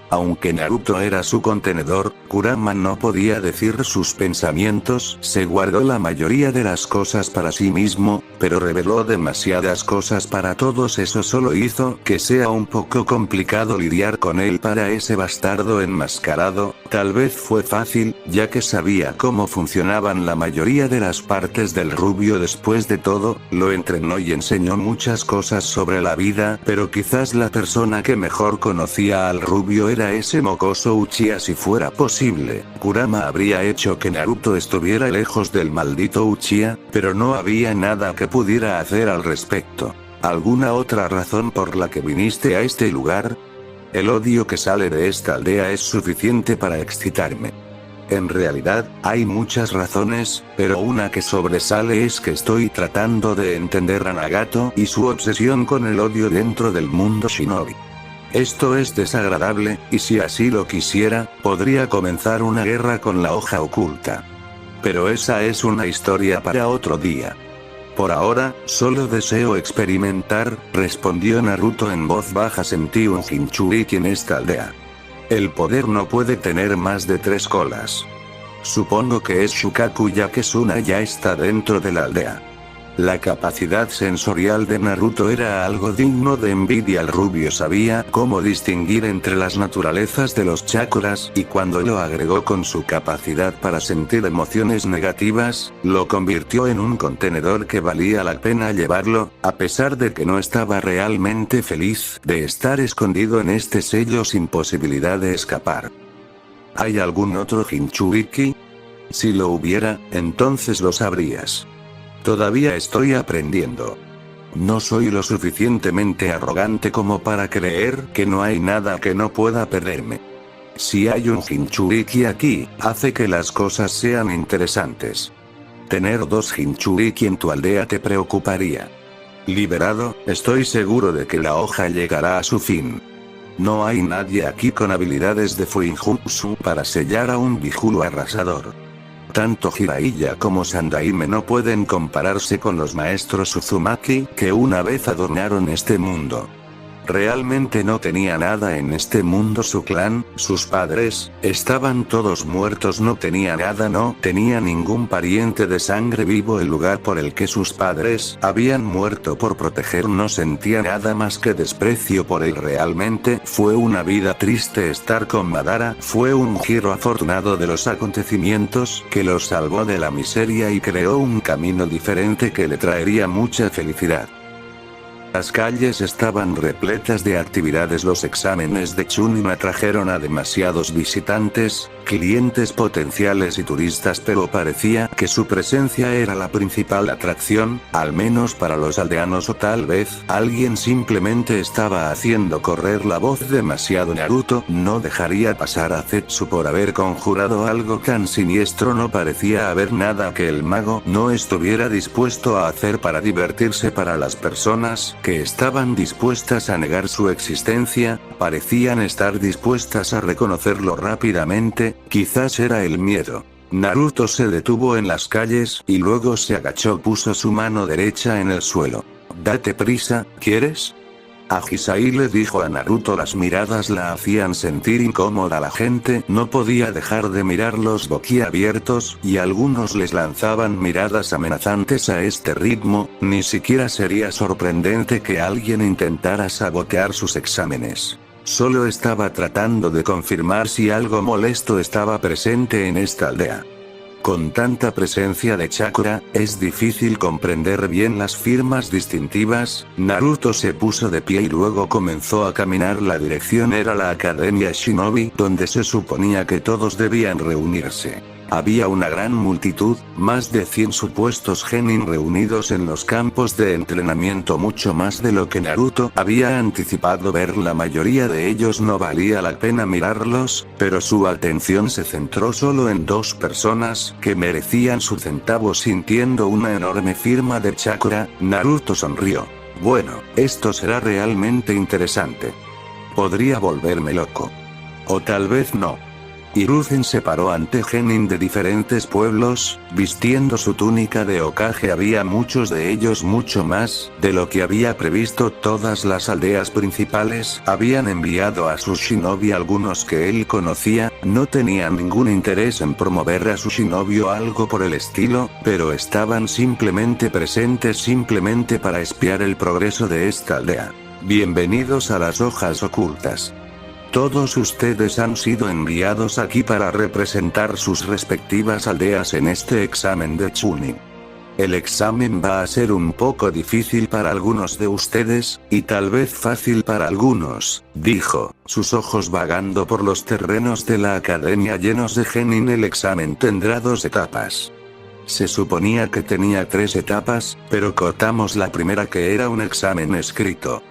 Aunque Naruto era su contenedor, Kurama no podía decir sus pensamientos. Se guardó la mayoría de las cosas para sí mismo, pero reveló demasiadas cosas para todos. Eso solo hizo que sea un poco complicado lidiar con él. Para ese bastardo enmascarado, tal vez fue fácil, ya que sabía cómo funcionaban la mayoría de las partes del rubio. Después de todo, lo entrenó y enseñó muchas cosas sobre la vida, pero quizás la persona que mejor conocía al rubio era ese mocoso Uchiha. Si fuera posible, Kurama habría hecho que Naruto estuviera lejos del maldito Uchiha, pero no había nada que pudiera hacer al respecto. ¿Alguna otra razón por la que viniste a este lugar? El odio que sale de esta aldea es suficiente para excitarme. En realidad, hay muchas razones, pero una que sobresale es que estoy tratando de entender a Nagato y su obsesión con el odio dentro del mundo shinobi. Esto es desagradable, y si así lo quisiera, podría comenzar una guerra con la hoja oculta. Pero esa es una historia para otro día. Por ahora, solo deseo experimentar, respondió Naruto en voz baja. Sentí un Jinchuriki en esta aldea. El poder no puede tener más de 3 colas. Supongo que es Shukaku, ya que Suna ya está dentro de la aldea. La capacidad sensorial de Naruto era algo digno de envidia. El rubio sabía cómo distinguir entre las naturalezas de los chakras, y cuando lo agregó con su capacidad para sentir emociones negativas, lo convirtió en un contenedor que valía la pena llevarlo, a pesar de que no estaba realmente feliz de estar escondido en este sello sin posibilidad de escapar. ¿Hay algún otro Jinchuriki? Si lo hubiera, entonces lo sabrías. Todavía estoy aprendiendo. No soy lo suficientemente arrogante como para creer que no hay nada que no pueda perderme. Si hay un Jinchuriki aquí, hace que las cosas sean interesantes. Tener 2 Jinchuriki en tu aldea te preocuparía. Liberado, estoy seguro de que la hoja llegará a su fin. No hay nadie aquí con habilidades de Fuinjutsu para sellar a un Bijulu arrasador. Tanto Jiraiya como Sandaime no pueden compararse con los maestros Uzumaki que una vez adornaron este mundo. Realmente no tenía nada en este mundo su clan, sus padres, estaban todos muertos, no tenía nada, no tenía ningún pariente de sangre vivo, el lugar por el que sus padres habían muerto por proteger, no sentía nada más que desprecio por él. Realmente fue una vida triste estar con Madara, fue un giro afortunado de los acontecimientos que los salvó de la miseria y creó un camino diferente que le traería mucha felicidad. Las calles estaban repletas de actividades. Los exámenes de Chunin atrajeron a demasiados visitantes, clientes potenciales y turistas, pero parecía que su presencia era la principal atracción, al menos para los aldeanos, o tal vez alguien simplemente estaba haciendo correr la voz demasiado. Naruto no dejaría pasar a Zetsu por haber conjurado algo tan siniestro. No parecía haber nada que el mago no estuviera dispuesto a hacer para divertirse. Para las personas que estaban dispuestas a negar su existencia, parecían estar dispuestas a reconocerlo rápidamente, quizás era el miedo. Naruto se detuvo en las calles y luego se agachó, puso su mano derecha en el suelo. Date prisa, ¿quieres? Agisai le dijo a Naruto. Las miradas la hacían sentir incómoda. La gente no podía dejar de mirarlos boquiabiertos, y algunos les lanzaban miradas amenazantes. A este ritmo, ni siquiera sería sorprendente que alguien intentara sabotear sus exámenes. Solo estaba tratando de confirmar si algo molesto estaba presente en esta aldea. Con tanta presencia de chakra, es difícil comprender bien las firmas distintivas. Naruto se puso de pie y luego comenzó a caminar. La dirección era la Academia Shinobi, donde se suponía que todos debían reunirse. Había una gran multitud, más de 100 supuestos genin reunidos en los campos de entrenamiento, mucho más de lo que Naruto había anticipado ver. La mayoría de ellos no valía la pena mirarlos, pero su atención se centró solo en 2 personas que merecían su centavo. Sintiendo una enorme firma de chakra, Naruto sonrió. Bueno, esto será realmente interesante. Podría volverme loco. O tal vez no. Hiruzen se paró ante genin de diferentes pueblos, vistiendo su túnica de Hokage. Había muchos de ellos, mucho más de lo que había previsto. Todas las aldeas principales habían enviado a sus shinobi, algunos que él conocía. No tenían ningún interés en promover a su shinobi o algo por el estilo, pero estaban simplemente presentes, simplemente para espiar el progreso de esta aldea. Bienvenidos a las hojas ocultas. Todos ustedes han sido enviados aquí para representar sus respectivas aldeas en este examen de Chunin. El examen va a ser un poco difícil para algunos de ustedes, y tal vez fácil para algunos, dijo, sus ojos vagando por los terrenos de la academia llenos de genin. El examen tendrá 2 etapas. Se suponía que tenía 3 etapas, pero cortamos la primera, que era un examen escrito.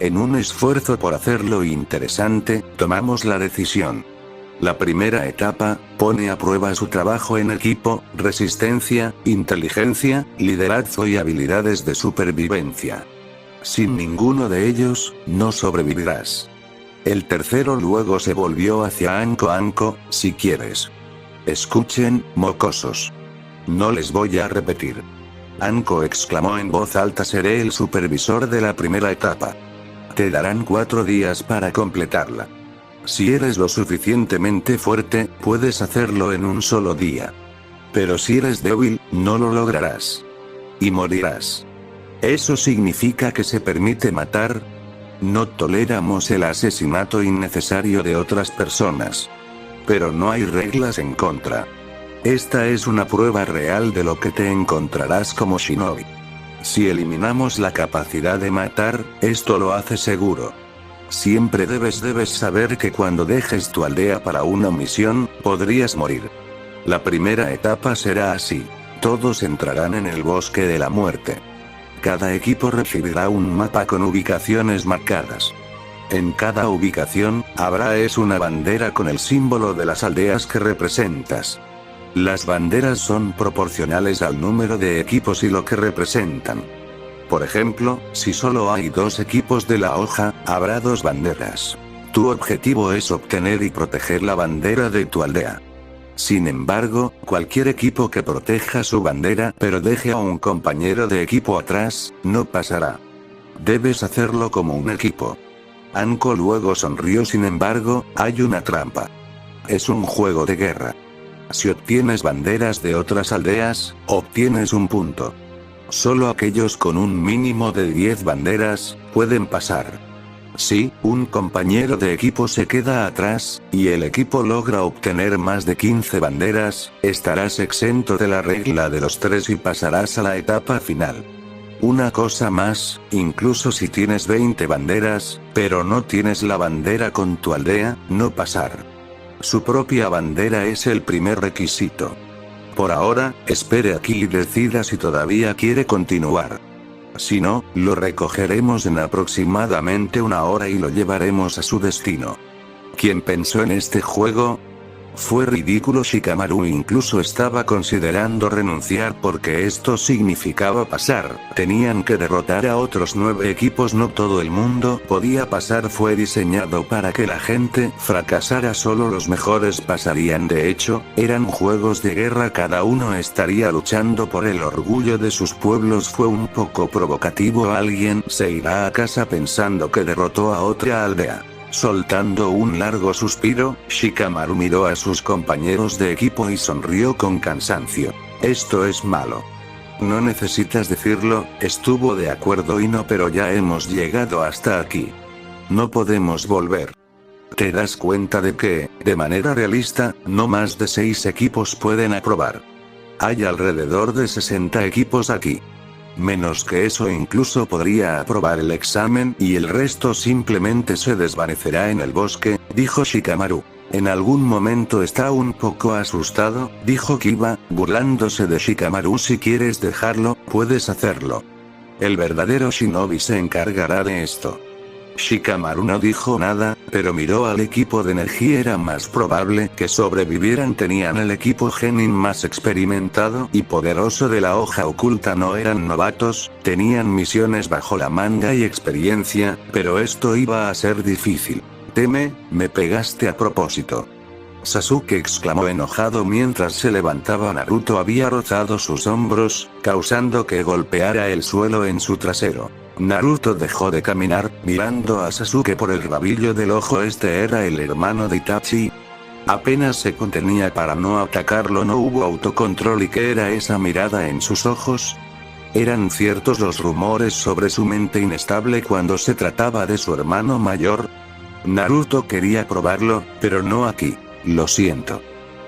En un esfuerzo por hacerlo interesante, tomamos la decisión. La primera etapa pone a prueba su trabajo en equipo, resistencia, inteligencia, liderazgo y habilidades de supervivencia. Sin ninguno de ellos, no sobrevivirás. El tercero luego se volvió hacia Anko. Anko, si quieres. Escuchen, mocosos. No les voy a repetir. Anko exclamó en voz alta: seré el supervisor de la primera etapa. Te darán 4 días para completarla. Si eres lo suficientemente fuerte, puedes hacerlo en un solo día. Pero si eres débil, no lo lograrás. Y morirás. ¿Eso significa que se permite matar? No toleramos el asesinato innecesario de otras personas. Pero no hay reglas en contra. Esta es una prueba real de lo que te encontrarás como shinobi. Si eliminamos la capacidad de matar, esto lo hace seguro. Siempre debes saber que cuando dejes tu aldea para una misión, podrías morir. La primera etapa será así. Todos entrarán en el bosque de la muerte. Cada equipo recibirá un mapa con ubicaciones marcadas. En cada ubicación, habrá una bandera con el símbolo de las aldeas que representas. Las banderas son proporcionales al número de equipos y lo que representan. Por ejemplo, si solo hay 2 equipos de la hoja, habrá 2 banderas. Tu objetivo es obtener y proteger la bandera de tu aldea. Sin embargo, cualquier equipo que proteja su bandera pero deje a un compañero de equipo atrás, no pasará. Debes hacerlo como un equipo. Anko luego sonrió. Sin embargo, hay una trampa. Es un juego de guerra. Si obtienes banderas de otras aldeas, obtienes un punto. Solo aquellos con un mínimo de 10 banderas, pueden pasar. Si un compañero de equipo se queda atrás, y el equipo logra obtener más de 15 banderas, estarás exento de la regla de los 3 y pasarás a la etapa final. Una cosa más, incluso si tienes 20 banderas, pero no tienes la bandera con tu aldea, no pasar. Su propia bandera es el primer requisito. Por ahora, espere aquí y decida si todavía quiere continuar. Si no, lo recogeremos en aproximadamente 1 hora y lo llevaremos a su destino. ¿Quién pensó en este juego? Fue ridículo. Shikamaru incluso estaba considerando renunciar porque esto significaba pasar. Tenían que derrotar a otros 9 equipos. No todo el mundo podía pasar. Fue diseñado para que la gente fracasara. Solo los mejores pasarían. De hecho, eran juegos de guerra. Cada uno estaría luchando por el orgullo de sus pueblos. Fue un poco provocativo. Alguien se irá a casa pensando que derrotó a otra aldea. Soltando un largo suspiro, Shikamaru miró a sus compañeros de equipo y sonrió con cansancio. Esto es malo. No necesitas decirlo, estuvo de acuerdo y no, pero ya hemos llegado hasta aquí. No podemos volver. ¿Te das cuenta de que, de manera realista, no más de 6 equipos pueden aprobar? Hay alrededor de 60 equipos aquí. Menos que eso incluso podría aprobar el examen y el resto simplemente se desvanecerá en el bosque, dijo Shikamaru. En algún momento está un poco asustado, dijo Kiba, burlándose de Shikamaru. Si quieres dejarlo, puedes hacerlo. El verdadero shinobi se encargará de esto. Shikamaru no dijo nada, pero miró al equipo de energía. Era más probable que sobrevivieran. Tenían el equipo genin más experimentado y poderoso de la hoja oculta. No eran novatos, tenían misiones bajo la manga y experiencia, pero esto iba a ser difícil. Me pegaste a propósito. Sasuke exclamó enojado mientras se levantaba. Naruto había rozado sus hombros, causando que golpeara el suelo en su trasero. Naruto dejó de caminar, mirando a Sasuke por el rabillo del ojo. Este era el hermano de Itachi. Apenas se contenía para no atacarlo. No hubo autocontrol. ¿Y qué era esa mirada en sus ojos? ¿Eran ciertos los rumores sobre su mente inestable cuando se trataba de su hermano mayor? Naruto quería probarlo, pero no aquí. Lo siento.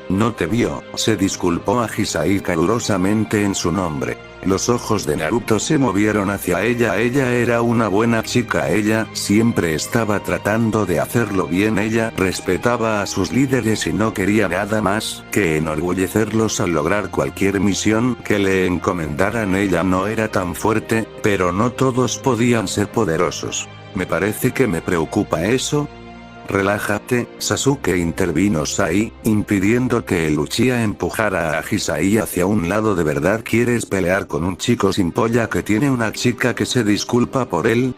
No te vio, se disculpó a Hisai calurosamente en su nombre. Los ojos de Naruto se movieron hacia ella. Ella era una buena chica. Ella siempre estaba tratando de hacerlo bien. Ella respetaba a sus líderes y no quería nada más que enorgullecerlos al lograr cualquier misión que le encomendaran. Ella no era tan fuerte, pero no todos podían ser poderosos. Me parece que me preocupa eso. Relájate, Sasuke, intervino Sai, impidiendo que el Uchiha empujara a Hisai hacia un lado. ¿De verdad quieres pelear con un chico sin polla que tiene una chica que se disculpa por él?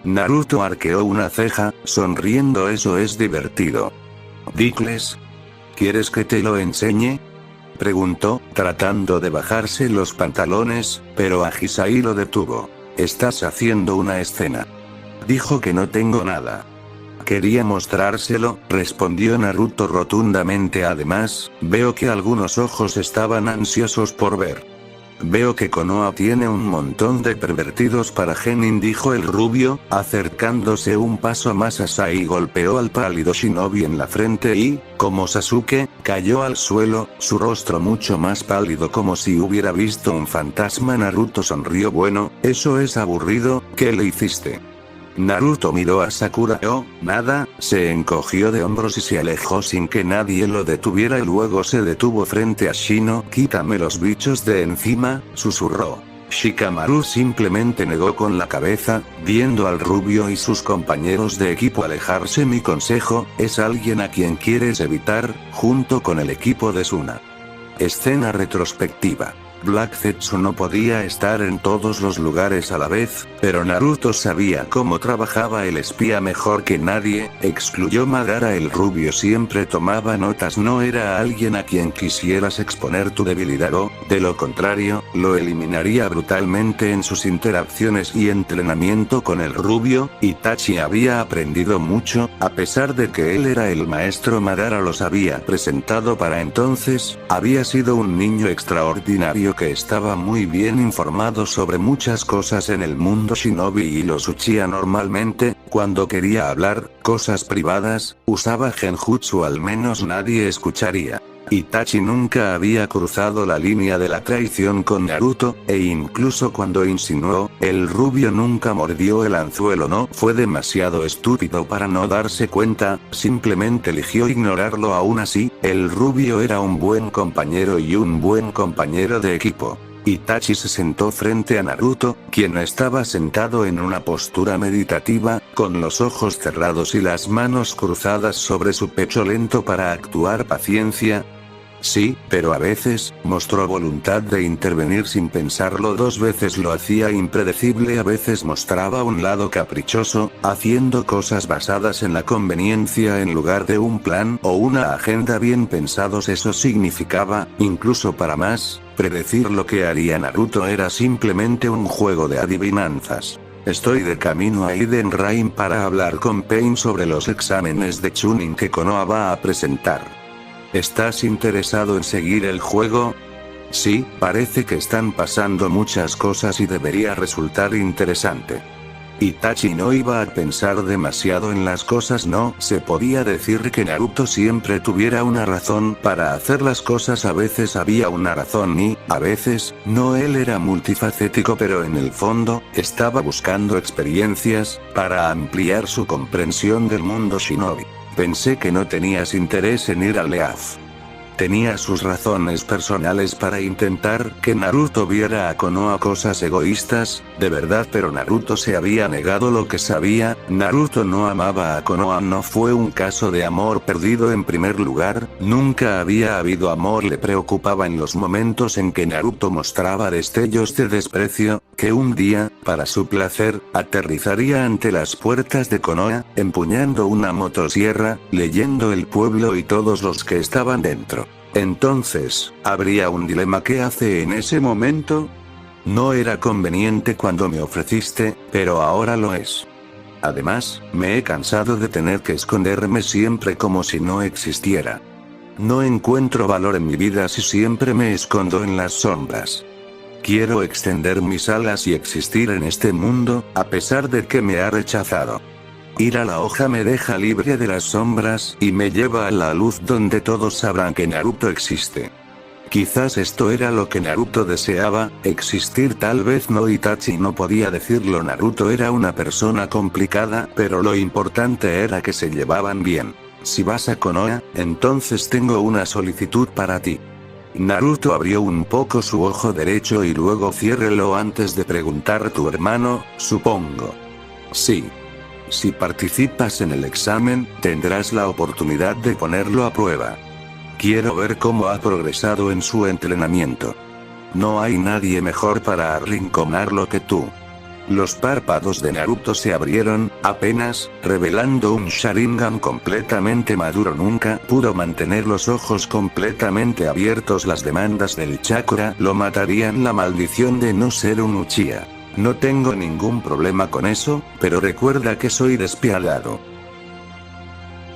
Naruto arqueó una ceja, sonriendo. Eso es divertido. Dicles. ¿Quieres que te lo enseñe? Preguntó, tratando de bajarse los pantalones, pero a Hisai lo detuvo. Estás haciendo una escena. Dijo que no tengo nada. Quería mostrárselo, respondió Naruto rotundamente. Además, veo que algunos ojos estaban ansiosos por ver. Veo que Konoha tiene un montón de pervertidos para genin, dijo el rubio, acercándose un paso más a Sai. Golpeó al pálido shinobi en la frente y, como Sasuke, cayó al suelo, su rostro mucho más pálido como si hubiera visto un fantasma. Naruto sonrió. Bueno, eso es aburrido, ¿qué le hiciste? Naruto miró a Sakura. Oh, nada, se encogió de hombros y se alejó sin que nadie lo detuviera y luego se detuvo frente a Shino. Quítame los bichos de encima, susurró. Shikamaru simplemente negó con la cabeza, viendo al rubio y sus compañeros de equipo alejarse. Mi consejo, es alguien a quien quieres evitar, junto con el equipo de Suna. Escena retrospectiva. Black Zetsu no podía estar en todos los lugares a la vez, pero Naruto sabía cómo trabajaba el espía mejor que nadie, excluyó Madara. El rubio siempre tomaba notas. No era alguien a quien quisieras exponer tu debilidad o, de lo contrario, lo eliminaría brutalmente en sus interacciones y entrenamiento con el rubio. Itachi había aprendido mucho, a pesar de que él era el maestro. Madara los había presentado para entonces, había sido un niño extraordinario que estaba muy bien informado sobre muchas cosas en el mundo shinobi y los Uchiha. Normalmente, cuando quería hablar, cosas privadas, usaba genjutsu. Al menos nadie escucharía. Itachi nunca había cruzado la línea de la traición con Naruto, e incluso cuando insinuó, el rubio nunca mordió el anzuelo. No fue demasiado estúpido para no darse cuenta, simplemente eligió ignorarlo. Aún así, el rubio era un buen compañero y un buen compañero de equipo. Itachi se sentó frente a Naruto, quien estaba sentado en una postura meditativa, con los ojos cerrados y las manos cruzadas sobre su pecho. Lento para actuar. Paciencia. Sí, pero a veces, mostró voluntad de intervenir sin pensarlo dos veces. Lo hacía impredecible. A veces mostraba un lado caprichoso, haciendo cosas basadas en la conveniencia en lugar de un plan o una agenda bien pensados. Eso significaba, incluso para más, predecir lo que haría Naruto. Era simplemente un juego de adivinanzas. Estoy de camino a Eden Rain para hablar con Pain sobre los exámenes de Chunin que Konoha va a presentar. ¿Estás interesado en seguir el juego? Sí, parece que están pasando muchas cosas y debería resultar interesante. Itachi no iba a pensar demasiado en las cosas. No se podía decir que Naruto siempre tuviera una razón para hacer las cosas. A veces había una razón y, a veces, no. Él era multifacético, pero en el fondo, estaba buscando experiencias, para ampliar su comprensión del mundo shinobi. Pensé que no tenías interés en ir a Leaf. Tenía sus razones personales para intentar que Naruto viera a Konoha cosas egoístas, de verdad, pero Naruto se había negado lo que sabía. Naruto no amaba a Konoha. No fue un caso de amor perdido. En primer lugar, nunca había habido amor. Le preocupaba en los momentos en que Naruto mostraba destellos de desprecio, que un día, para su placer, aterrizaría ante las puertas de Konoha, empuñando una motosierra, leyendo el pueblo y todos los que estaban dentro. Entonces, habría un dilema. ¿Qué hace en ese momento? No era conveniente cuando me ofreciste, pero ahora lo es. Además, me he cansado de tener que esconderme siempre como si no existiera. No encuentro valor en mi vida si siempre me escondo en las sombras. Quiero extender mis alas y existir en este mundo, a pesar de que me ha rechazado. Ir a la hoja me deja libre de las sombras y me lleva a la luz donde todos sabrán que Naruto existe. Quizás esto era lo que Naruto deseaba, existir. Tal vez no. Itachi no podía decirlo. Naruto era una persona complicada, pero lo importante era que se llevaban bien. Si vas a Konoha, entonces tengo una solicitud para ti. Naruto abrió un poco su ojo derecho y luego ciérrelo antes de preguntar. ¿Tu hermano, supongo? Sí. Si participas en el examen, tendrás la oportunidad de ponerlo a prueba. Quiero ver cómo ha progresado en su entrenamiento. No hay nadie mejor para arrinconarlo que tú. Los párpados de Naruto se abrieron, apenas, revelando un Sharingan completamente maduro. Nunca pudo mantener los ojos completamente abiertos. Las demandas del chakra lo matarían. La maldición de no ser un Uchiha. No tengo ningún problema con eso, pero recuerda que soy despiadado.